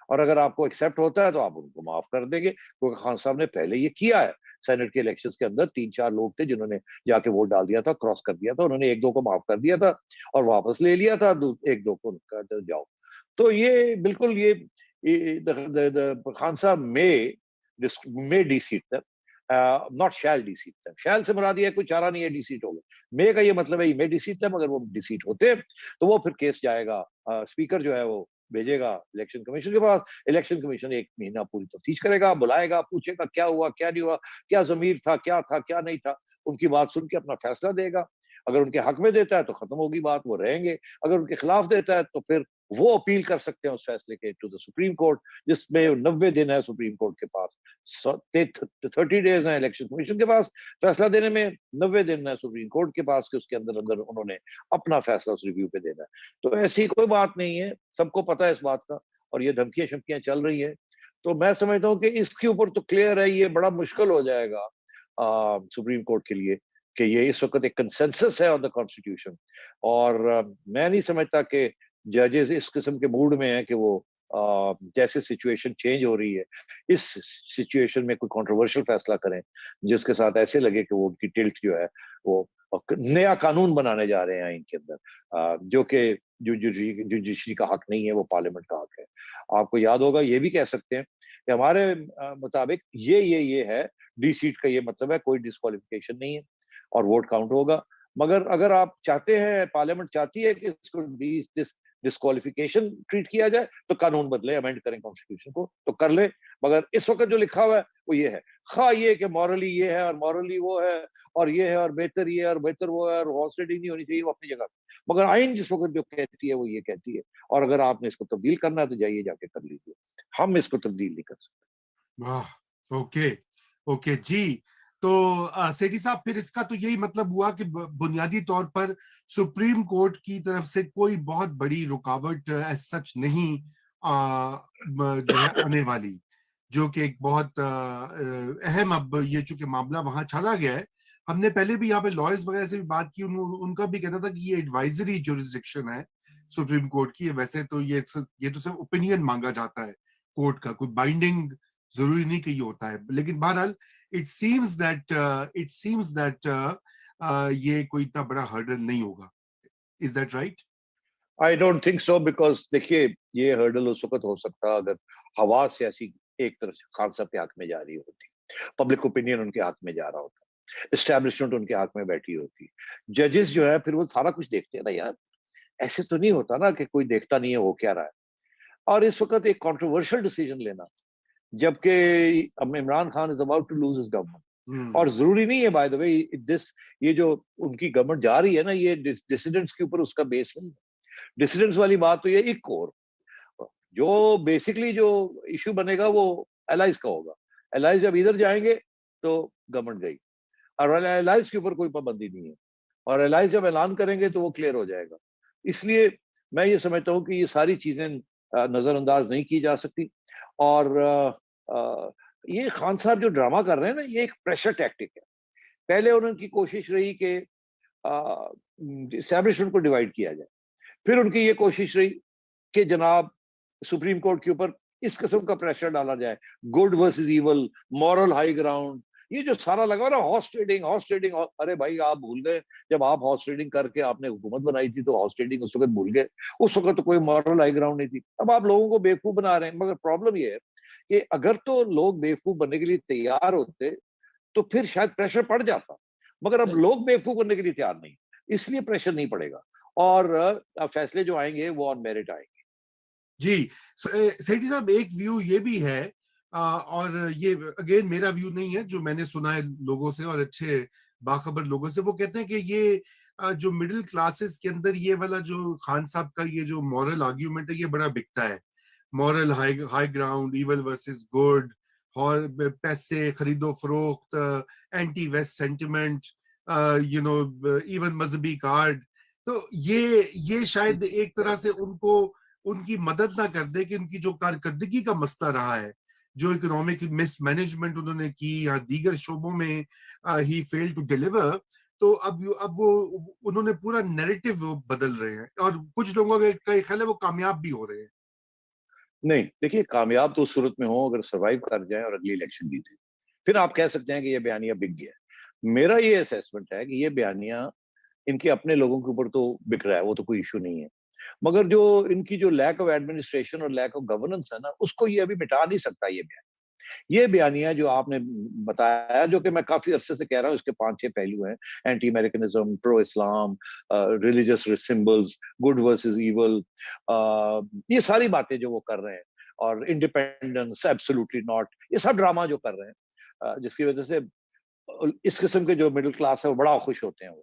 S1: اور اگر آپ کو ایکسیپٹ ہوتا ہے تو آپ ان کو معاف کر دیں گے, کیونکہ خان صاحب نے پہلے یہ کیا ہے. سینٹ کے الیکشنز کے اندر 3-4 لوگ تھے جنہوں نے جا کے ووٹ ڈال دیا تھا, کراس کر دیا تھا, انہوں نے 1-2 کو معاف کر دیا تھا اور واپس لے لیا تھا, 1-2 کو جاؤ. تو یہ بالکل یہ خان صاحب میں ڈی سیٹ تھا, ناٹ شیل ڈی سیٹ تھا. شیل سے مراد یہ ہے کوئی چارہ نہیں ہے ڈی سیٹ ہوگا. میں کا یہ مطلب ہے میں ڈی سیٹ تھا, مگر وہ ڈی سیٹ ہوتے تو وہ پھر کیس جائے گا, اسپیکر جو ہے وہ بھیجے گا الیکشن کمیشن کے پاس. الیکشن کمیشن 1 مہینہ پوری تفتیش کرے گا, بلائے گا, پوچھے گا کیا ہوا کیا نہیں ہوا, کیا ضمیر تھا کیا نہیں تھا, ان کی بات سن کے اپنا فیصلہ دے گا. اگر ان کے حق میں دیتا ہے تو ختم ہوگی بات, وہ رہیں گے. اگر ان کے خلاف دیتا ہے تو پھر وہ اپیل کر سکتے ہیں اس فیصلے کے ٹو دا سپریم کورٹ, جس میں 90 دن ہے سپریم کورٹ کے پاس, 30 days ہیں الیکشن کمیشن کے پاس فیصلہ دینے میں, 90 دن ہے سپریم کورٹ کے پاس کہ اس کے اندر انہوں نے اپنا فیصلہ اس ریویو پہ دینا ہے. تو ایسی کوئی بات نہیں ہے, سب کو پتہ ہے اس بات کا, اور یہ دھمکیاں شمکیاں چل رہی ہیں. تو میں سمجھتا ہوں کہ اس کے اوپر تو کلیئر ہے, یہ بڑا مشکل ہو جائے گا سپریم کورٹ کے لیے کہ یہ اس وقت ایک کنسنسس ہے آن دا کانسٹیٹیوشن, اور میں نہیں سمجھتا کہ ججز اس قسم کے موڈ میں ہیں کہ وہ جیسے سچویشن چینج ہو رہی ہے اس سچویشن میں کوئی کنٹروورشل فیصلہ کریں جس کے ساتھ ایسے لگے کہ وہ ان کی ٹلٹ جو ہے وہ نیا قانون بنانے جا رہے ہیں ان کے اندر, جو کہ جوڈیشری کا حق نہیں ہے, وہ پارلیمنٹ کا حق ہے. آپ کو یاد ہوگا یہ بھی کہہ سکتے ہیں کہ ہمارے مطابق یہ ہے, ڈی سیٹ کا یہ مطلب ہے کوئی ڈسکوالیفیکیشن نہیں ہے اور ووٹ کاؤنٹ ہوگا. مگر اگر آپ چاہتے ہیں, پارلیمنٹ چاہتی ہے کہ اس کو ڈسکوالیفیکیشن ٹریٹ کیا جائے تو قانون بدلے, امینڈ کریں کانسٹیٹیوشن کو تو کر لیں. مگر اس وقت جو لکھا ہوا ہے وہ یہ ہے, خواہ یہ کہ مورلی یہ ہے اور مورلی وہ ہے اور یہ ہے اور بہتر یہ ہے اور بہتر وہ ہے اور ہارس ریڈنگ نہیں ہونی چاہیے, وہ اپنی جگہ. مگر آئین جس وقت جو کہتی ہے وہ یہ کہتی ہے, اور اگر آپ نے اس کو تبدیل کرنا ہے تو جائیے جا کے کر لیجیے, ہم اس کو تبدیل نہیں کر سکتے.
S2: واہ, اوکے جی. تو سیٹھی صاحب پھر اس کا تو یہی مطلب ہوا کہ بنیادی طور پر سپریم کورٹ کی طرف سے کوئی بہت بڑی رکاوٹ ایز سچ نہیں جو ہے آنے والی, جو کہ ایک بہت اہم, اب یہ چونکہ معاملہ وہاں چلا گیا ہے, ہم نے پہلے بھی یہاں پہ لائرز وغیرہ سے بھی بات کی, ان کا بھی کہنا تھا کہ یہ ایڈوائزری جورسڈکشن ہے سپریم کورٹ کی. ویسے تو یہ تو صرف اوپینین مانگا جاتا ہے کورٹ کا, کوئی بائنڈنگ ضروری نہیں کہ یہ ہوتا ہے. لیکن بہرحال it seems that یہ کوئی اتنا بڑا ہرڈل نہیں ہوگا. Is that right?
S1: I don't think so, because دیکھیے یہ ہرڈل اس وقت ہو سکتا اگر ہوا سیاسی ایک طرف سے خان صاحب کے حق میں جا رہی ہوتی, پبلک اوپینین ان کے حق میں جا رہا ہوتا, اسٹیبلشمنٹ ان کے حق میں بیٹھی ہوتی. ججز جو ہے پھر وہ سارا کچھ دیکھتے ہیں نا یار, ایسے تو نہیں ہوتا نا کہ کوئی دیکھتا نہیں ہے وہ کیا رہا ہے. اور اس وقت ایک کنٹروورشل ڈیسیجن لینا, جبکہ Imran Khan is about to lose his government, اور ضروری نہیں ہے بائی دا وے یہ جو ان کی گورنمنٹ جا رہی ہے نا, یہ ڈیسیڈنٹس کے اوپر اس کا بیس نہیں ہے. ڈیسیڈنٹس والی بات تو یہ ایک اور جو بیسکلی جو ایشو بنے گا وہ الائز کا ہوگا. الائز جب ادھر جائیں گے تو گورنمنٹ گئی, اور الائز کے اوپر کوئی پابندی نہیں ہے, اور الائز جب اعلان کریں گے تو وہ کلیئر ہو جائے گا. اس لیے میں یہ سمجھتا ہوں کہ یہ ساری چیزیں نظر انداز نہیں کی جا سکتی. اور یہ خان صاحب جو ڈرامہ کر رہے ہیں نا, یہ ایک پریشر ٹیکٹک ہے. پہلے ان کی کوشش رہی کہ اسٹیبلشمنٹ کو ڈیوائڈ کیا جائے, پھر ان کی یہ کوشش رہی کہ جناب سپریم کورٹ کے اوپر اس قسم کا پریشر ڈالا جائے, good versus evil, moral high ground, یہ جو سارا لگا نا ہارس ٹریڈنگ. ارے بھائی آپ بھول گئے جب آپ ہارس ٹریڈنگ کر کے آپ نے حکومت بنائی تھی تو ہارس ٹریڈنگ اس وقت بھول گئے, اس وقت تو کوئی مورل ہائی گراؤنڈ نہیں تھی. اب آپ لوگوں کو بیوقوف بنا رہے ہیں. مگر پرابلم یہ ہے کہ اگر تو لوگ بیوقوف بننے کے لیے تیار ہوتے تو پھر شاید پریشر پڑ جاتا, مگر اب لوگ بیوقوف بننے کے لیے تیار نہیں, اس لیے پریشر نہیں پڑے گا, اور فیصلے جو آئیں گے وہ آن میرٹ آئیں گے.
S2: جی سیٹھی صاحب, ایک ویو یہ بھی ہے, اور یہ اگین میرا ویو نہیں ہے, جو میں نے سنا ہے لوگوں سے اور اچھے باخبر لوگوں سے, وہ کہتے ہیں کہ یہ جو مڈل کلاسز کے اندر یہ والا جو خان صاحب کا یہ جو مورل آرگیومنٹ ہے یہ بڑا بکتا ہے. Moral high ground, evil versus good, اور پیسے خرید و فروخت, اینٹی ویسٹ سینٹیمنٹ, ایون مذہبی کارڈ. تو یہ شاید ایک طرح سے ان کو ان کی مدد نہ کر دے کہ ان کی جو کارکردگی کا مسئلہ رہا ہے، جو اکنامک مس مینجمنٹ انہوں نے کی یا دیگر شعبوں میں ہی فیل ٹو ڈیلیور، تو اب وہ انہوں نے پورا نیریٹو بدل رہے ہیں، اور کچھ لوگوں کا خیال ہے وہ کامیاب بھی ہو رہے ہیں.
S1: نہیں دیکھیے، کامیاب تو اس صورت میں ہوں اگر سروائیو کر جائیں اور اگلی الیکشن جیتے، پھر آپ کہہ سکتے ہیں کہ یہ بیانیہ بک گیا. میرا یہ اسیسمنٹ ہے کہ یہ بیانیہ ان کے اپنے لوگوں کے اوپر تو بک رہا ہے، وہ تو کوئی ایشو نہیں ہے، مگر جو ان کی جو لیک آف ایڈمنسٹریشن اور لیک آف گورننس ہے نا، اس کو یہ ابھی مٹا نہیں سکتا. یہ بیانیہ جو آپ نے بتایا، جو کہ میں کافی عرصے سے کہہ رہا ہوں، اس کے 5-6 پہلو ہیں: anti Americanism, pro Islam, religious symbols, good versus evil, یہ ساری باتیں جو وہ کر رہے ہیں، اور انڈیپینڈنس، ایبسولوٹلی ناٹ، یہ سب ڈرامہ جو کر رہے ہیں، جس کی وجہ سے اس قسم کے جو مڈل کلاس ہے وہ بڑا خوش ہوتے ہیں.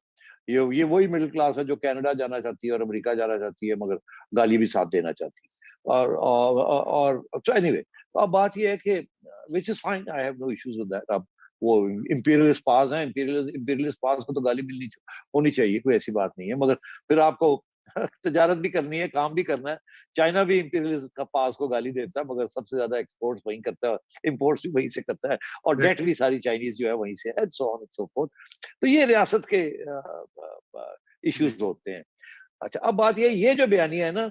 S1: یہ وہی مڈل کلاس ہے جو کینیڈا جانا چاہتی ہے اور امریکہ جانا چاہتی ہے، مگر گالی بھی ساتھ دینا چاہتی ہے. اور تو اینی وے، اب بات یہ ہے کہ which is fine, I have no issues with that. اب وہ امپیریلسٹ پاس ہیں، امپیریلسٹ پاس کو تو گالی ملنی ہونی چاہیے، کوئی ایسی بات نہیں ہے، مگر پھر آپ کو تجارت بھی کرنی ہے، کام بھی کرنا ہے. چائنا بھی امپیریلسٹ کا پاس کو گالی دیتا ہے، مگر سب سے زیادہ ایکسپورٹس وہیں کرتا ہے، امپورٹس بھی وہیں سے کرتا ہے، اور ڈیٹ بھی ساری چائنیز جو ہے وہیں سے ہے، سو آن سو فورتھ. تو یہ ریاست کے ایشوز ہوتے ہیں. اچھا، اب بات یہ جو بیانیہ ہے نا،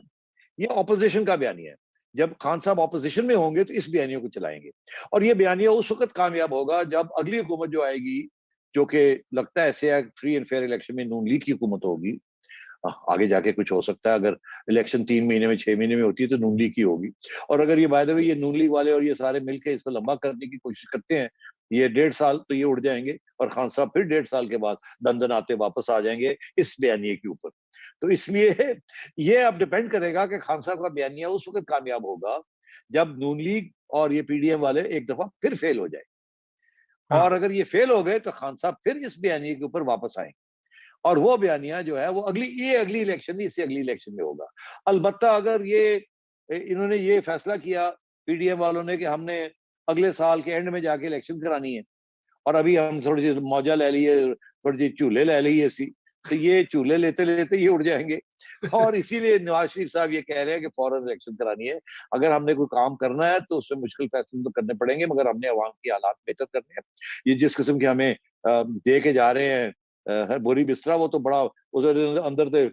S1: یہ اپوزیشن کا بیانیہ ہے. جب خان صاحب اپوزیشن میں ہوں گے تو اس بیانیہ کو چلائیں گے، اور یہ بیانیہ اس وقت کامیاب ہوگا جب اگلی حکومت جو آئے گی، جو کہ لگتا ہے ایسے ہے فری اینڈ فیئر الیکشن میں نون لیگ کی حکومت ہوگی. آگے جا کے کچھ ہو سکتا ہے، اگر الیکشن 3 مہینے میں 6 مہینے میں ہوتی ہے تو نون لیگ کی ہوگی. اور اگر یہ بائی دا وے یہ نون لیگ والے اور یہ سارے مل کے اس کو لمبا کرنے کی کوشش کرتے ہیں، یہ 1.5 سال تو یہ اڑ جائیں گے، اور خان صاحب پھر 1.5 سال کے بعد دندن آتے واپس آ جائیں گے اس بیانیے کے اوپر. تو اس لیے یہ اب ڈپینڈ کرے گا کہ خان صاحب کا بیانیہ اس وقت کامیاب ہوگا جب نون لیگ اور یہ پی ڈی ایم والے ایک دفعہ پھر فیل ہو جائے. اور اگر یہ فیل ہو گئے تو خان صاحب پھر اس بیانیے کے اوپر واپس آئیں گے، اور وہ بیانیہ جو ہے وہ اگلی الیکشن نہیں، اس سے اگلی الیکشن میں ہوگا. البتہ اگر انہوں نے یہ فیصلہ کیا پی ڈی ایم والوں نے کہ ہم نے اگلے سال کے اینڈ میں جا کے الیکشن کرانی ہے، اور ابھی ہم تھوڑی سی موجہ لے لیے، تھوڑی سی چولہے لے لیے ایسی، تو یہ چولہے لیتے لیتے یہ اڑ جائیں گے. اور اسی لیے نواز شریف صاحب یہ کہہ رہے ہیں کہ فوراً الیکشن کرانی ہے. اگر ہم نے کوئی کام کرنا ہے تو اس میں مشکل فیصلے تو کرنے پڑیں گے، مگر ہم نے عوام کی حالات بہتر کرنے ہیں. یہ جس قسم کے ہمیں دے کے جا رہے ہیں بوری بسترا، وہ تو بڑا اندر سے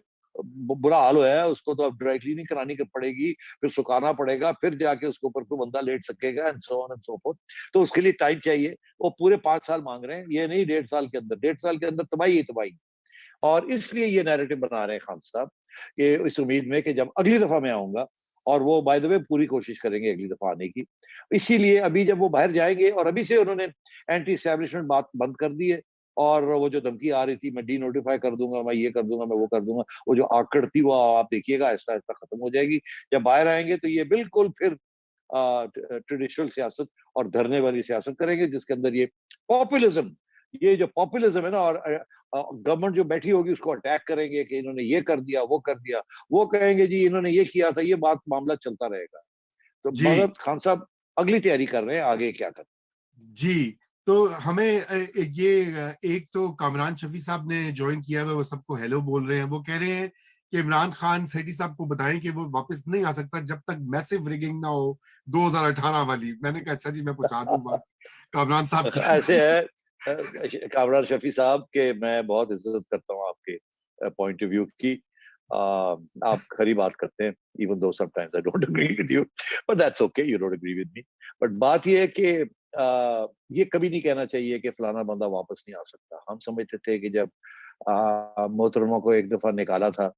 S1: برا حال ہوا ہے، اس کو تو اب ڈرائی کلیننگ کرانی پڑے گی، پھر سکھانا پڑے گا، پھر جا کے اس کے اوپر کوئی بندہ لیٹ سکے گا، and so on and so forth. تو اس کے لیے ٹائم چاہیے. وہ پورے 5 سال مانگ رہے ہیں، یہ نہیں 1.5 سال کے اندر. 1.5 سال کے اندر تباہی ہی تباہی. اور اس لیے یہ نیریٹو بنا رہے ہیں خان صاحب، کہ اس امید میں کہ جب اگلی دفعہ میں آؤں گا، اور وہ بائی دا وے پوری کوشش کریں گے اگلی دفعہ آنے کی. اسی لیے ابھی جب وہ باہر جائیں گے، اور ابھی سے انہوں نے اینٹی اسٹیبلشمنٹ بات بند کر دی ہے، اور وہ جو دھمکی آ رہی تھی میں ڈی نوٹیفائی کر دوں گا، میں یہ کر دوں گا، میں وہ کر دوں گا، وہ جو آکڑ تھی وہ آپ دیکھیے گا آہستہ آہستہ ختم ہو جائے گی. جب باہر آئیں گے تو یہ بالکل پھر ٹریڈیشنل سیاست اور دھرنے والی سیاست کریں گے، جس کے اندر یہ پاپولزم، یہ جو پاپولزم ہے نا، اور گورنمنٹ جو بیٹھی ہوگی اس کو اٹیک کریں گے کہ انہوں نے یہ کر دیا، وہ کر دیا، وہ کہیں گے جی انہوں نے یہ کیا تھا. یہ بات معاملہ چلتا رہے گا. تو مگر خان صاحب اگلی تیاری کر رہے ہیں آگے کیا کریں.
S2: جی، تو ہمیں یہ ایک تو کامران شفیع صاحب نے جوائن کیا ہے، وہ سب کو ہیلو بول رہے ہیں. وہ کہہ رہے ہیں کہ عمران خان سیٹھی صاحب کو بتائیں کہ وہ واپس نہیں آ سکتا جب تک میسو ریگنگ نہ ہو 2018 والی. میں نے کہا اچھا جی، میں پہنچا دوں بات کامران صاحب کی.
S1: ایسے ہے کامران شفیع صاحب کے میں بہت عزت کرتا ہوں آپ کے پوائنٹ آف ویو کی. آپ کھری بات کرتے ہیں، even though sometimes I don't agree with you, but that's okay, you don't agree with me. But بات یہ ہے کہ یہ کبھی نہیں کہنا چاہیے کہ فلانا بندہ واپس نہیں آ سکتا. ہم سمجھتے تھے کہ جب محترمہ کو ایک دفعہ نکالا تھا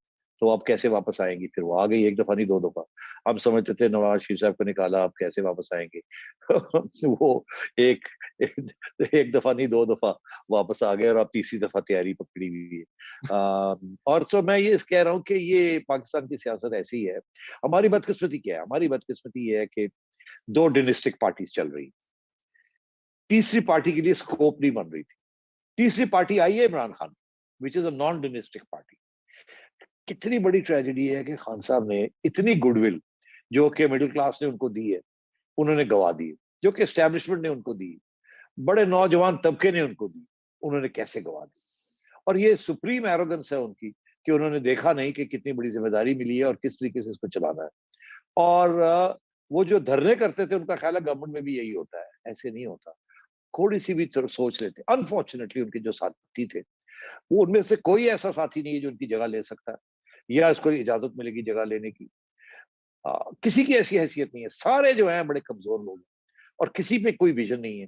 S1: تو اب کیسے واپس آئیں گی، پھر وہ آ گئی ایک دفعہ نہیں 2 دفعہ. ہم سمجھتے تھے نواز شریف صاحب کو نکالا، اب کیسے واپس آئیں گے. وہ ایک دفعہ نہیں 2 دفعہ واپس آ گئے، اور اب تیسری دفعہ تیاری پکڑی ہوئی ہے. اور سو میں یہ کہہ رہا ہوں کہ یہ پاکستان کی سیاست ایسی ہے. ہماری بدقسمتی کیا ہے؟ ہماری بدقسمتی یہ ہے کہ 2 ڈینسٹک پارٹیز چل رہی، تیسری پارٹی کے لیے اسکوپ نہیں بن رہی تھی. تیسری پارٹی آئی ہے عمران خان، وچ از اے نان ڈینسٹک پارٹی. کتنی بڑی ٹریجڈی ہے کہ خان صاحب نے اتنی گڈ ول جو کہ مڈل کلاس نے ان کو دی ہے، انہوں نے گوا دی، جو کہ اسٹیبلشمنٹ نے ان کو دی، بڑے نوجوان طبقے نے ان کو دی، انہوں نے کیسے گوا دی. اور یہ سپریم ایروگنس ہے ان کی کہ انہوں نے دیکھا نہیں کہ کتنی بڑی ذمہ داری ملی ہے اور کس طریقے سے اس کو چلانا ہے. اور وہ جو دھرنے کرتے تھے ان کا خیال ہے گورنمنٹ میں بھی یہی ہوتا ہے. ایسے نہیں ہوتا. تھوڑی سی بھی سوچ لیتے. انفارچونیٹلی ان کے جو ساتھی تھے وہ ان میں سے کوئی ایسا ساتھی نہیں ہے جو ان کی جگہ لے سکتا ہے یا اس کو اجازت ملے گی جگہ لینے کی. کسی کی ایسی حیثیت نہیں ہے. سارے جو ہیں بڑے کمزور لوگ ہیں اور کسی پہ کوئی ویژن نہیں ہے.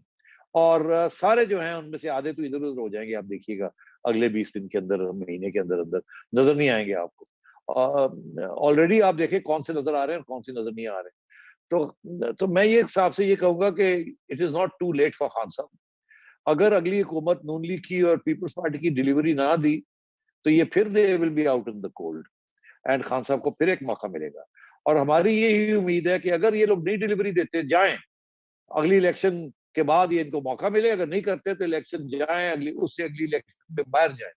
S1: اور سارے جو ہیں ان میں سے آدھے تو ادھر ادھر ہو جائیں گے. آپ دیکھیے گا اگلے 20 دن کے اندر, مہینے کے اندر اندر نظر نہیں آئیں گے آپ کو. آلریڈی آپ دیکھیں کون سے نظر آ رہے ہیں اور کون سے نظر نہیں آ رہے. تو میں یہ صاحب سے یہ کہوں گا کہ it is not too late for Khan صاحب. اگر اگلی حکومت نون لیگ کی اور پیپلز پارٹی کی ڈیلیوری نہ دی تو یہ پھر they will be out in the cold and Khan Sahab کو پھر ایک موقع ملے گا. اور ہماری یہی امید ہے کہ اگر یہ لوگ نئی ڈیلیوری دیتے جائیں, اگلی الیکشن کے بعد یہ ان کو موقع ملے. اگر نہیں کرتے تو الیکشن جائیں, اس سے اگلی الیکشن میں باہر جائیں,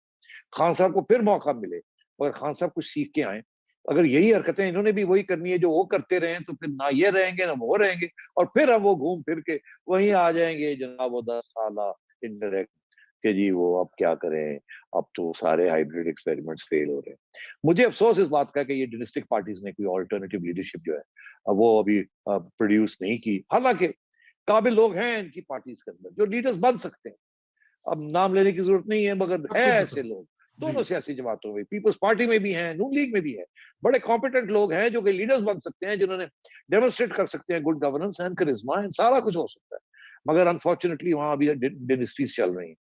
S1: خان صاحب کو پھر موقع ملے اور خان صاحب کچھ سیکھ کے آئیں. اگر یہی حرکتیں انہوں نے بھی وہی کرنی ہے جو وہ کرتے رہے تو پھر نہ یہ رہیں گے نہ وہ رہیں گے, اور پھر ہم وہ گھوم پھر کے وہیں آ جائیں گے جناب وہ 10 سالہ انڈائریکٹ کہ جی وہ اب کیا کریں, اب تو سارے ہائیبریڈ ایکسپیریمنٹس فیل ہو رہے ہیں. مجھے افسوس اس بات کا کہ یہ ڈومیسٹک پارٹیز نے کوئی آلٹرنیٹیو لیڈرشپ جو ہے وہ ابھی پروڈیوس نہیں کی. حالانکہ قابل لوگ ہیں ان کی پارٹیز کے اندر جو لیڈرز بن سکتے ہیں. اب نام لینے کی ضرورت نہیں ہے مگر ہے ایسے لوگ دونوں سیاسی جماعتوں میں, پیپلز پارٹی میں بھی ہیں, نون لیگ میں بھی ہے. بڑے کمپیٹنٹ لوگ ہیں جو کہ لیڈرز بن سکتے ہیں, جنہوں نے ڈیمونسٹریٹ کر سکتے ہیں good governance and charisma and سارا کچھ ہو سکتا ہے. مگر انفارچونیٹلی وہاں ابھی ڈینسٹیز چل رہی ہیں.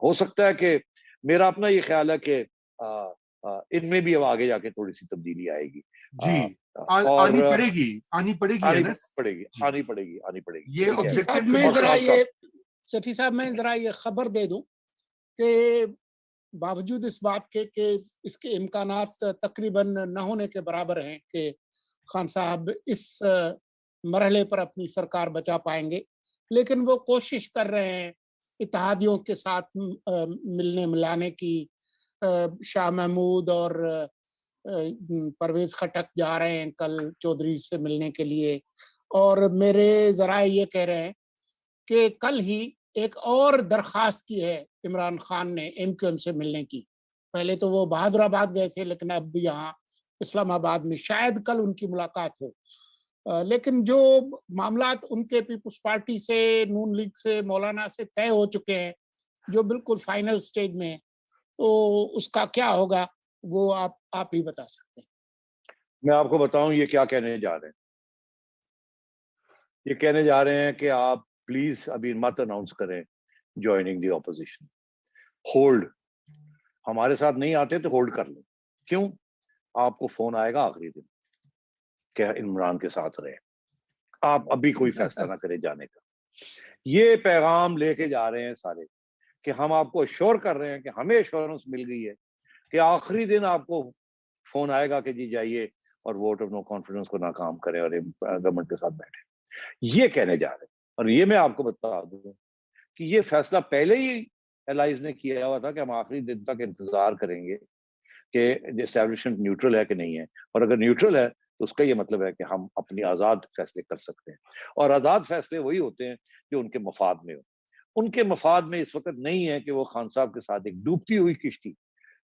S1: ہو سکتا ہے کہ میرا اپنا یہ خیال ہے کہ ان میں بھی اب آگے جا کے تھوڑی سی تبدیلی آئے گی.
S2: جی
S1: اور
S2: آنی پڑے گی
S1: آنی پڑے گی.
S2: یہ
S3: سیٹھی صاحب میں ذرا یہ خبر دے دوں کہ باوجود اس بات کے کہ اس کے امکانات تقریباً نہ ہونے کے برابر ہیں کہ خان صاحب اس مرحلے پر اپنی سرکار بچا پائیں گے, لیکن وہ کوشش کر رہے ہیں اتحادیوں کے ساتھ ملنے ملانے کی. شاہ محمود اور پرویز خٹک جا رہے ہیں کل چودھری سے ملنے کے لیے, اور میرے ذرائع یہ کہہ رہے ہیں کہ کل ہی ایک اور درخواست کی ہے عمران خان نے ایم کیو ایم سے ملنے کی. پہلے تو وہ بہادر آباد گئے تھے, لیکن اب یہاں اسلام آباد میں شاید کل ان کی ملاقات ہو. لیکن جو معاملات ان کے پیپلز پارٹی سے, نون لیگ سے, مولانا سے طے ہو چکے ہیں جو بالکل فائنل سٹیج میں ہیں, تو اس کا کیا ہوگا وہ آپ ہی بتا سکتے ہیں.
S1: میں آپ کو بتاؤں یہ کیا کہنے جا رہے ہیں. یہ کہنے جا رہے ہیں کہ آپ پلیز ابھی مت اناؤنس کریں جوائننگ دی اپوزیشن, ہولڈ, ہمارے ساتھ نہیں آتے تو ہولڈ کر لیں. کیوں؟ آپ کو فون آئے گا آخری دن کہ عمران کے ساتھ رہے, آپ ابھی کوئی فیصلہ نہ کریں جانے کا. یہ پیغام لے کے جا رہے ہیں سارے کہ ہم آپ کو ایشور کر رہے ہیں کہ ہمیں ایشورنس مل گئی ہے کہ آخری دن آپ کو فون آئے گا کہ جی جائیے اور ووٹ آف نو کانفیڈنس کو ناکام کریں اور گورنمنٹ کے ساتھ بیٹھیں. یہ کہنے جا رہے ہیں. اور یہ میں آپ کو بتا دوں کہ یہ فیصلہ پہلے ہی ایلائز نے کیا ہوا تھا کہ ہم آخری دن تک انتظار کریں گے کہ اسٹیبلشمنٹ نیوٹرل ہے کہ نہیں ہے, اور اگر نیوٹرل ہے تو اس کا یہ مطلب ہے کہ ہم اپنی آزاد فیصلے کر سکتے ہیں. اور آزاد فیصلے وہی ہوتے ہیں جو ان کے مفاد میں ہو. ان کے مفاد میں اس وقت نہیں ہے کہ وہ خان صاحب کے ساتھ ایک ڈوبتی ہوئی کشتی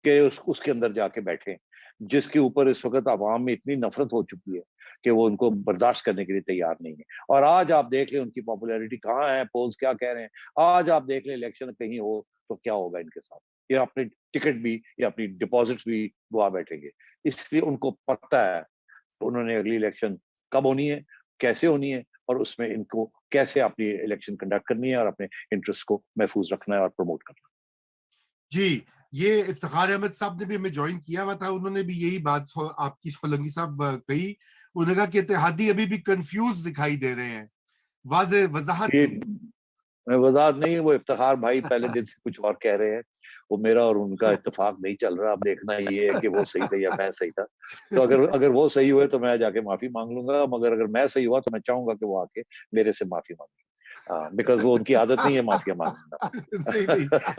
S1: کہ اس کے اندر جا کے بیٹھیں, جس کے اوپر اس وقت عوام میں اتنی نفرت ہو چکی ہے کہ وہ ان کو برداشت کرنے کے لیے تیار نہیں ہے. اور آج آپ دیکھ لیں ان کی پاپولیرٹی کہاں ہے, پولز کیا کہہ رہے ہیں. آج آپ دیکھ لیں الیکشن کہیں ہو تو کیا ہوگا ان کے ساتھ, یہ اپنی ٹکٹ بھی یا اپنی ڈپازٹس بھی گوا بیٹھیں گے. اس لیے ان کو پتہ ہے انہوں نے اگلی الیکشن کب ہونی ہے, کیسے ہونی ہے, اور اس میں ان کو کیسے اپنی الیکشن کنڈکٹ کرنی ہے اور اپنے انٹرسٹ کو محفوظ رکھنا ہے اور پروموٹ کرنا ہے.
S2: جی یہ افتخار احمد صاحب نے بھی ہمیں جوائن کیا ہوا تھا, انہوں نے بھی یہی بات آپ کی سولنگی صاحب کہی. انہوں نے کہا کہ اتحادی ابھی بھی کنفیوز دکھائی دے رہے ہیں, واضح وضاحت
S1: وضاحت نہیں. وہ افتخار بھائی پہلے دن سے کچھ اور کہہ رہے ہیں. وہ میرا اور ان کا اتفاق نہیں چل رہا. اب دیکھنا یہ ہے کہ وہ صحیح تھا یا میں صحیح تھا. تو اگر وہ صحیح ہوئے تو میں جا کے معافی مانگ لوں گا, مگر اگر میں صحیح ہوا تو میں چاہوں گا کہ وہ آ کے میرے سے معافی مانگے, بیکاز وہ ان کی عادت نہیں ہے معافیا مانگنا.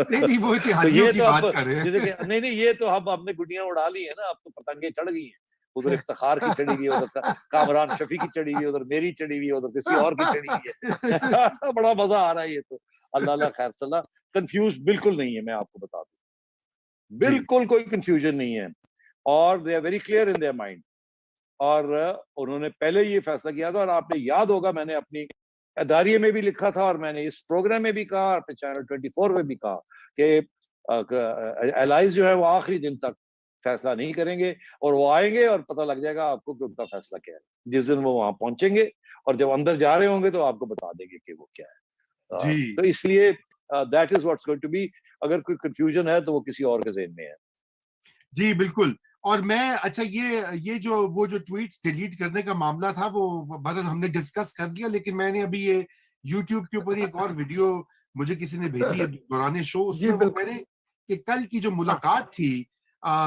S2: نہیں وہ اتحادیوں کی بات کر رہے ہیں.
S1: جیسے کہ نہیں یہ تو ہم نے گڈیاں اڑا لی ہیں نا, اب تو پتنگیں چڑھ گئی ہیں. ادھر افتخار کی چڑھی ہوئی, ادھر کامران شفیع کی چڑھی ہوئی, ادھر میری چڑھی ہوئی, ادھر کسی اور کی چڑھی ہوئی ہے. بڑا مزہ آ رہا ہے. یہ تو اللہ خیر صلاح. کنفیوز بالکل نہیں ہے, میں آپ کو بتا دوں, بالکل کوئی کنفیوژن نہیں ہے. اور they are very clear in their mind اور انہوں نے پہلے یہ فیصلہ کیا تھا, اور آپ نے یاد ہوگا میں نے اپنی اداریے میں بھی لکھا تھا اور میں نے اس پروگرام میں بھی کہا اور اپنے چینل 24 میں بھی کہا کہ الائز جو ہے وہ آخری دن تک فیصلہ نہیں کریں گے, اور وہ آئیں گے اور پتہ لگ جائے گا آپ کو کہ ان کا فیصلہ کیا ہے. جس دن وہ وہاں پہنچیں گے اور جب اندر جا رہے ہوں گے تو آپ کو بتا دیں گے کہ وہ کیا ہے.
S2: جی
S1: تو اس لیے that is what's going to be. اگر کوئی کنفیوژن ہے تو وہ کسی اور کے ذہن میں ہے.
S2: جی بالکل. اور میں اچھا یہ جو وہ جو ٹویٹس ڈیلیٹ کرنے کا معاملہ تھا وہ بدل ہم نے ڈسکس کر لیا, لیکن میں نے ابھی یہ یوٹیوب کے اوپر ایک اور ویڈیو مجھے کسی نے بھیجی ہے دوران شو, اس میں وہ میں نے کہ کل کی جو ملاقات تھی,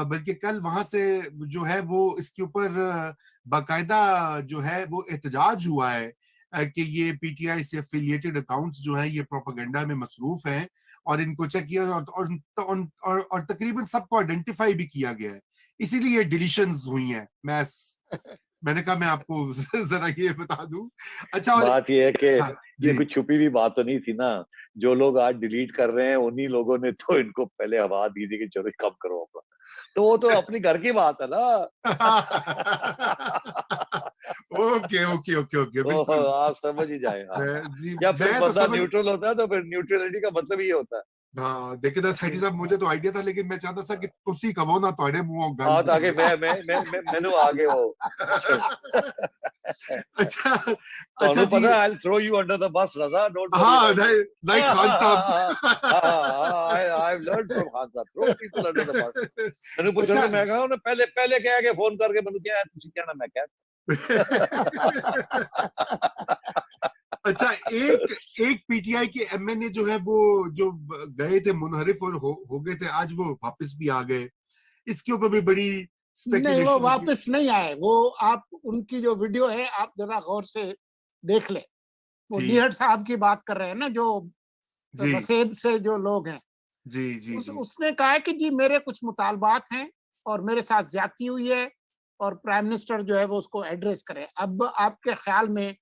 S2: بلکہ کل وہاں سے جو ہے وہ اس کے اوپر باقاعدہ جو ہے وہ احتجاج ہوا ہے کہ یہ پی ٹی آئی سے افیلیٹڈ اکاؤنٹس جو ہیں یہ پروپیگنڈا میں مصروف ہیں, اور ان کو چیک کیا اور تقریباً سب کو آئیڈینٹیفائی بھی کیا گیا ہے, اسی لیے ڈیلیشنز ہوئی ہیں. میں نے کہا میں آپ کو ذرا یہ بتا دوں. اچھا
S1: بات یہ ہے کہ
S2: جی
S1: یہ کچھ چھپی ہوئی بات تو نہیں تھی نا. جو لوگ آج ڈیلیٹ کر رہے ہیں انہی لوگوں نے تو ان کو پہلے ہوا دی تھی کہ چلو کم کرو اپنا, تو وہ تو اپنی گھر کی بات ہے نا.
S2: اوکے اوکے اوکے اوکے بالکل
S1: آپ سمجھ ہی جائیں.
S2: جی
S1: یا پھر
S2: میں تو
S1: بندہ
S2: سمجھ
S1: نیوٹرل ہوتا ہے تو پھر نیوٹرلٹی کا مطلب یہ ہوتا ہے.
S2: ہاں دیکھیں سیٹھی صاحب مجھے تو آئیڈیا تھا, لیکن میں چاہتا تھا کہ تسی کہو نا تھوڑے منہوں گل.
S1: ہاں تاکہ میں آگے ہو.
S2: اچھا
S1: تانوں
S2: جی
S1: پتہ ہے I'll throw you under the bus Raza, don't worry
S2: ہاں
S1: about it.
S2: لائک خان صاحب.
S1: I've learned from Khan صاحب, throw people under the bus. میں پوچھا کہ میں کہا پہلے کہہ کے فون کر کے میں کیا ہے تسی کہنا میں کہہ.
S2: اچھا ایک پی ٹی آئی کے ایم این اے جو ہے وہ جو گئے تھے منحرف اور ہو گئے تھے, آج وہ واپس بھی آ گئے, اس کے اوپر بھی بڑی
S3: نہیں وہ واپس نہیں آئے. وہ آپ ان کی جو ویڈیو ہے آپ ذرا غور سے دیکھ لیں. وہ ڈیہٹ صاحب کی بات کر رہے ہیں نا جو وسیب سے جو لوگ ہیں.
S2: جی جی
S3: اس نے کہا کہ جی میرے کچھ مطالبات ہیں اور میرے ساتھ زیادتی ہوئی ہے اور پرائم منسٹر جو ہے وہ اس کو ایڈریس کرے. اب آپ کے خیال میں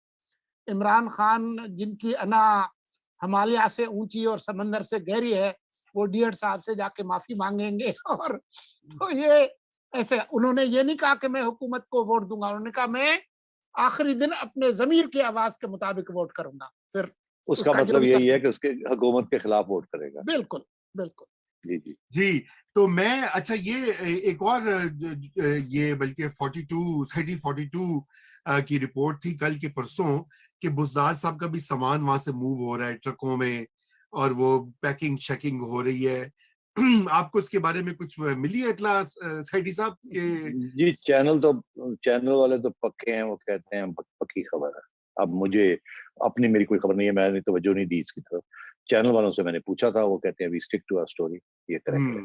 S3: عمران خان جن کی انا ہمالیہ سے اونچی اور سمندر سے گہری ہے, وہ ڈیہٹ صاحب سے جا کے معافی مانگیں گے؟ اور تو یہ ایسے انہوں نے یہ نہیں کہا کہ میں حکومت کو ووٹ دوں گا, انہوں نے کہا میں آخری دن اپنے ضمیر کی آواز کے مطابق ووٹ کروں گا. پھر
S1: اس کا مطلب یہی ہے کہ اس کے حکومت کے خلاف ووٹ کرے گا.
S3: بالکل بالکل.
S1: جی جی
S2: جی. تو میں اچھا یہ ایک اور یہ بلکہ 42 کی رپورٹ تھی کل کے پرسوں کہ بزدار صاحب کا بھی سامان وہاں سے موو ہو رہا ہے ٹرکوں میں, اور وہ پیکنگ شیکنگ ہو رہی ہے. آپ کو اس کے بارے میں کچھ ملی ہے اطلاع سیٹھی صاحب کے؟
S1: جی چینل والے تو پکے ہیں, وہ کہتے ہیں پکی خبر ہے. اب مجھے میری کوئی خبر نہیں ہے, میں نے توجہ نہیں دی اس کی طرف. چینل والوں سے میں نے پوچھا تھا, وہ کہتے ہیں وی اسٹک ٹو آور اسٹوری, یہ کریکٹ ہے.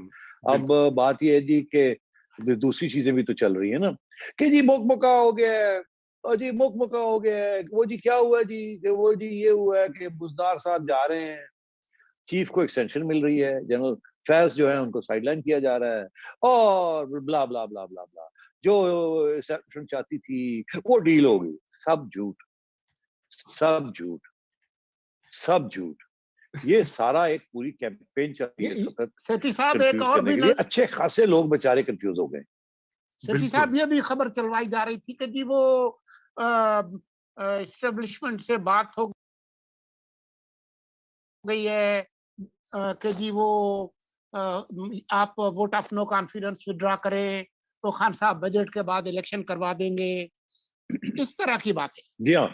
S1: اب بات یہ ہے جی کہ دوسری چیزیں بھی تو چل رہی ہیں نا کہ جی مکمکا ہو گیا ہے, اور جی مکمکا ہو گیا ہے, وہ جی کیا ہوا جی کہ وہ جی یہ ہوا ہے کہ بزدار صاحب جا رہے ہیں, چیف کو ایکسٹینشن مل رہی ہے, جنرل فیض جو ہے ان کو سائیڈ لائن کیا جا رہا ہے, اور بلا بلا بلا بلا بلا جو ایکسٹینشن چاہتی تھی وہ ڈیل ہو گئی. سب جھوٹ سب جھوٹ سب جھوٹ. یہ سارا ایک پوری کیمپین چل رہی ہے اس وقت
S3: سیٹھی صاحب. ایک اور بھی
S1: اچھے خاصے لوگ بےچارے کنفیوز ہو گئے.
S3: سیٹھی صاحب یہ بھی خبر چلوائی جا رہی تھی کہ جی وہ اسٹیبلشمنٹ سے بات ہو گئی ہے کہ جی وہ آپ vote of no confidence withdraw کریں تو خان صاحب بجٹ کے بعد الیکشن کروا دیں گے, اس طرح کی بات ہے.
S1: جی ہاں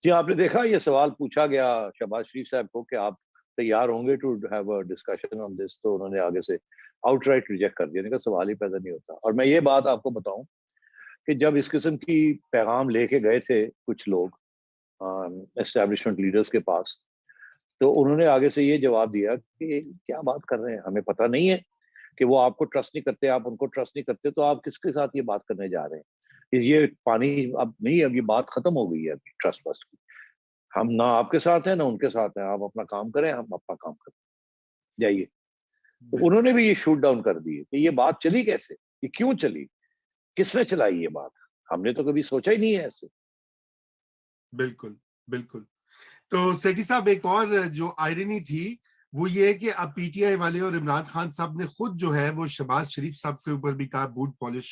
S1: جی, آپ نے دیکھا یہ سوال پوچھا گیا شہباز شریف صاحب کو کہ آپ تیار ہوں گے to have a discussion on this, تو انہوں نے آگے سے آؤٹ رائٹ ریجیکٹ کر دیا, کا سوال ہی پیدا نہیں ہوتا. اور میں یہ بات آپ کو بتاؤں کہ جب اس قسم کی پیغام لے کے گئے تھے کچھ لوگ اسٹیبلشمنٹ لیڈرز کے پاس, تو انہوں نے آگے سے یہ جواب دیا کہ کیا بات کر رہے ہیں, ہمیں پتہ نہیں ہے کہ وہ آپ کو ٹرسٹ نہیں کرتے, آپ ان کو ٹرسٹ نہیں کرتے, تو آپ کس کے ساتھ یہ بات کرنے جا رہے ہیں. یہ پانی اب نہیں, اب یہ بات ختم ہو گئی ہے ابھی ٹرسٹ وسٹ کی. ہم نہ آپ کے ساتھ ہیں نہ ان کے ساتھ ہیں, آپ اپنا کام کریں, ہم اپنا کام کریں, جائیے. تو انہوں نے بھی یہ شوٹ ڈاؤن کر دی کہ یہ بات چلی کیسے, یہ کیوں چلی, کس نے چلائی یہ بات, ہم نے تو کبھی سوچا ہی نہیں ہے ایسے.
S2: بالکل بالکل. تو سیٹھی صاحب ایک اور جو آئرنی تھی وہ یہ ہے کہ اب پی ٹی آئی والے اور عمران خان صاحب نے خود جو ہے وہ شہباز شریف صاحب کے اوپر بھی کہا بوٹ پالش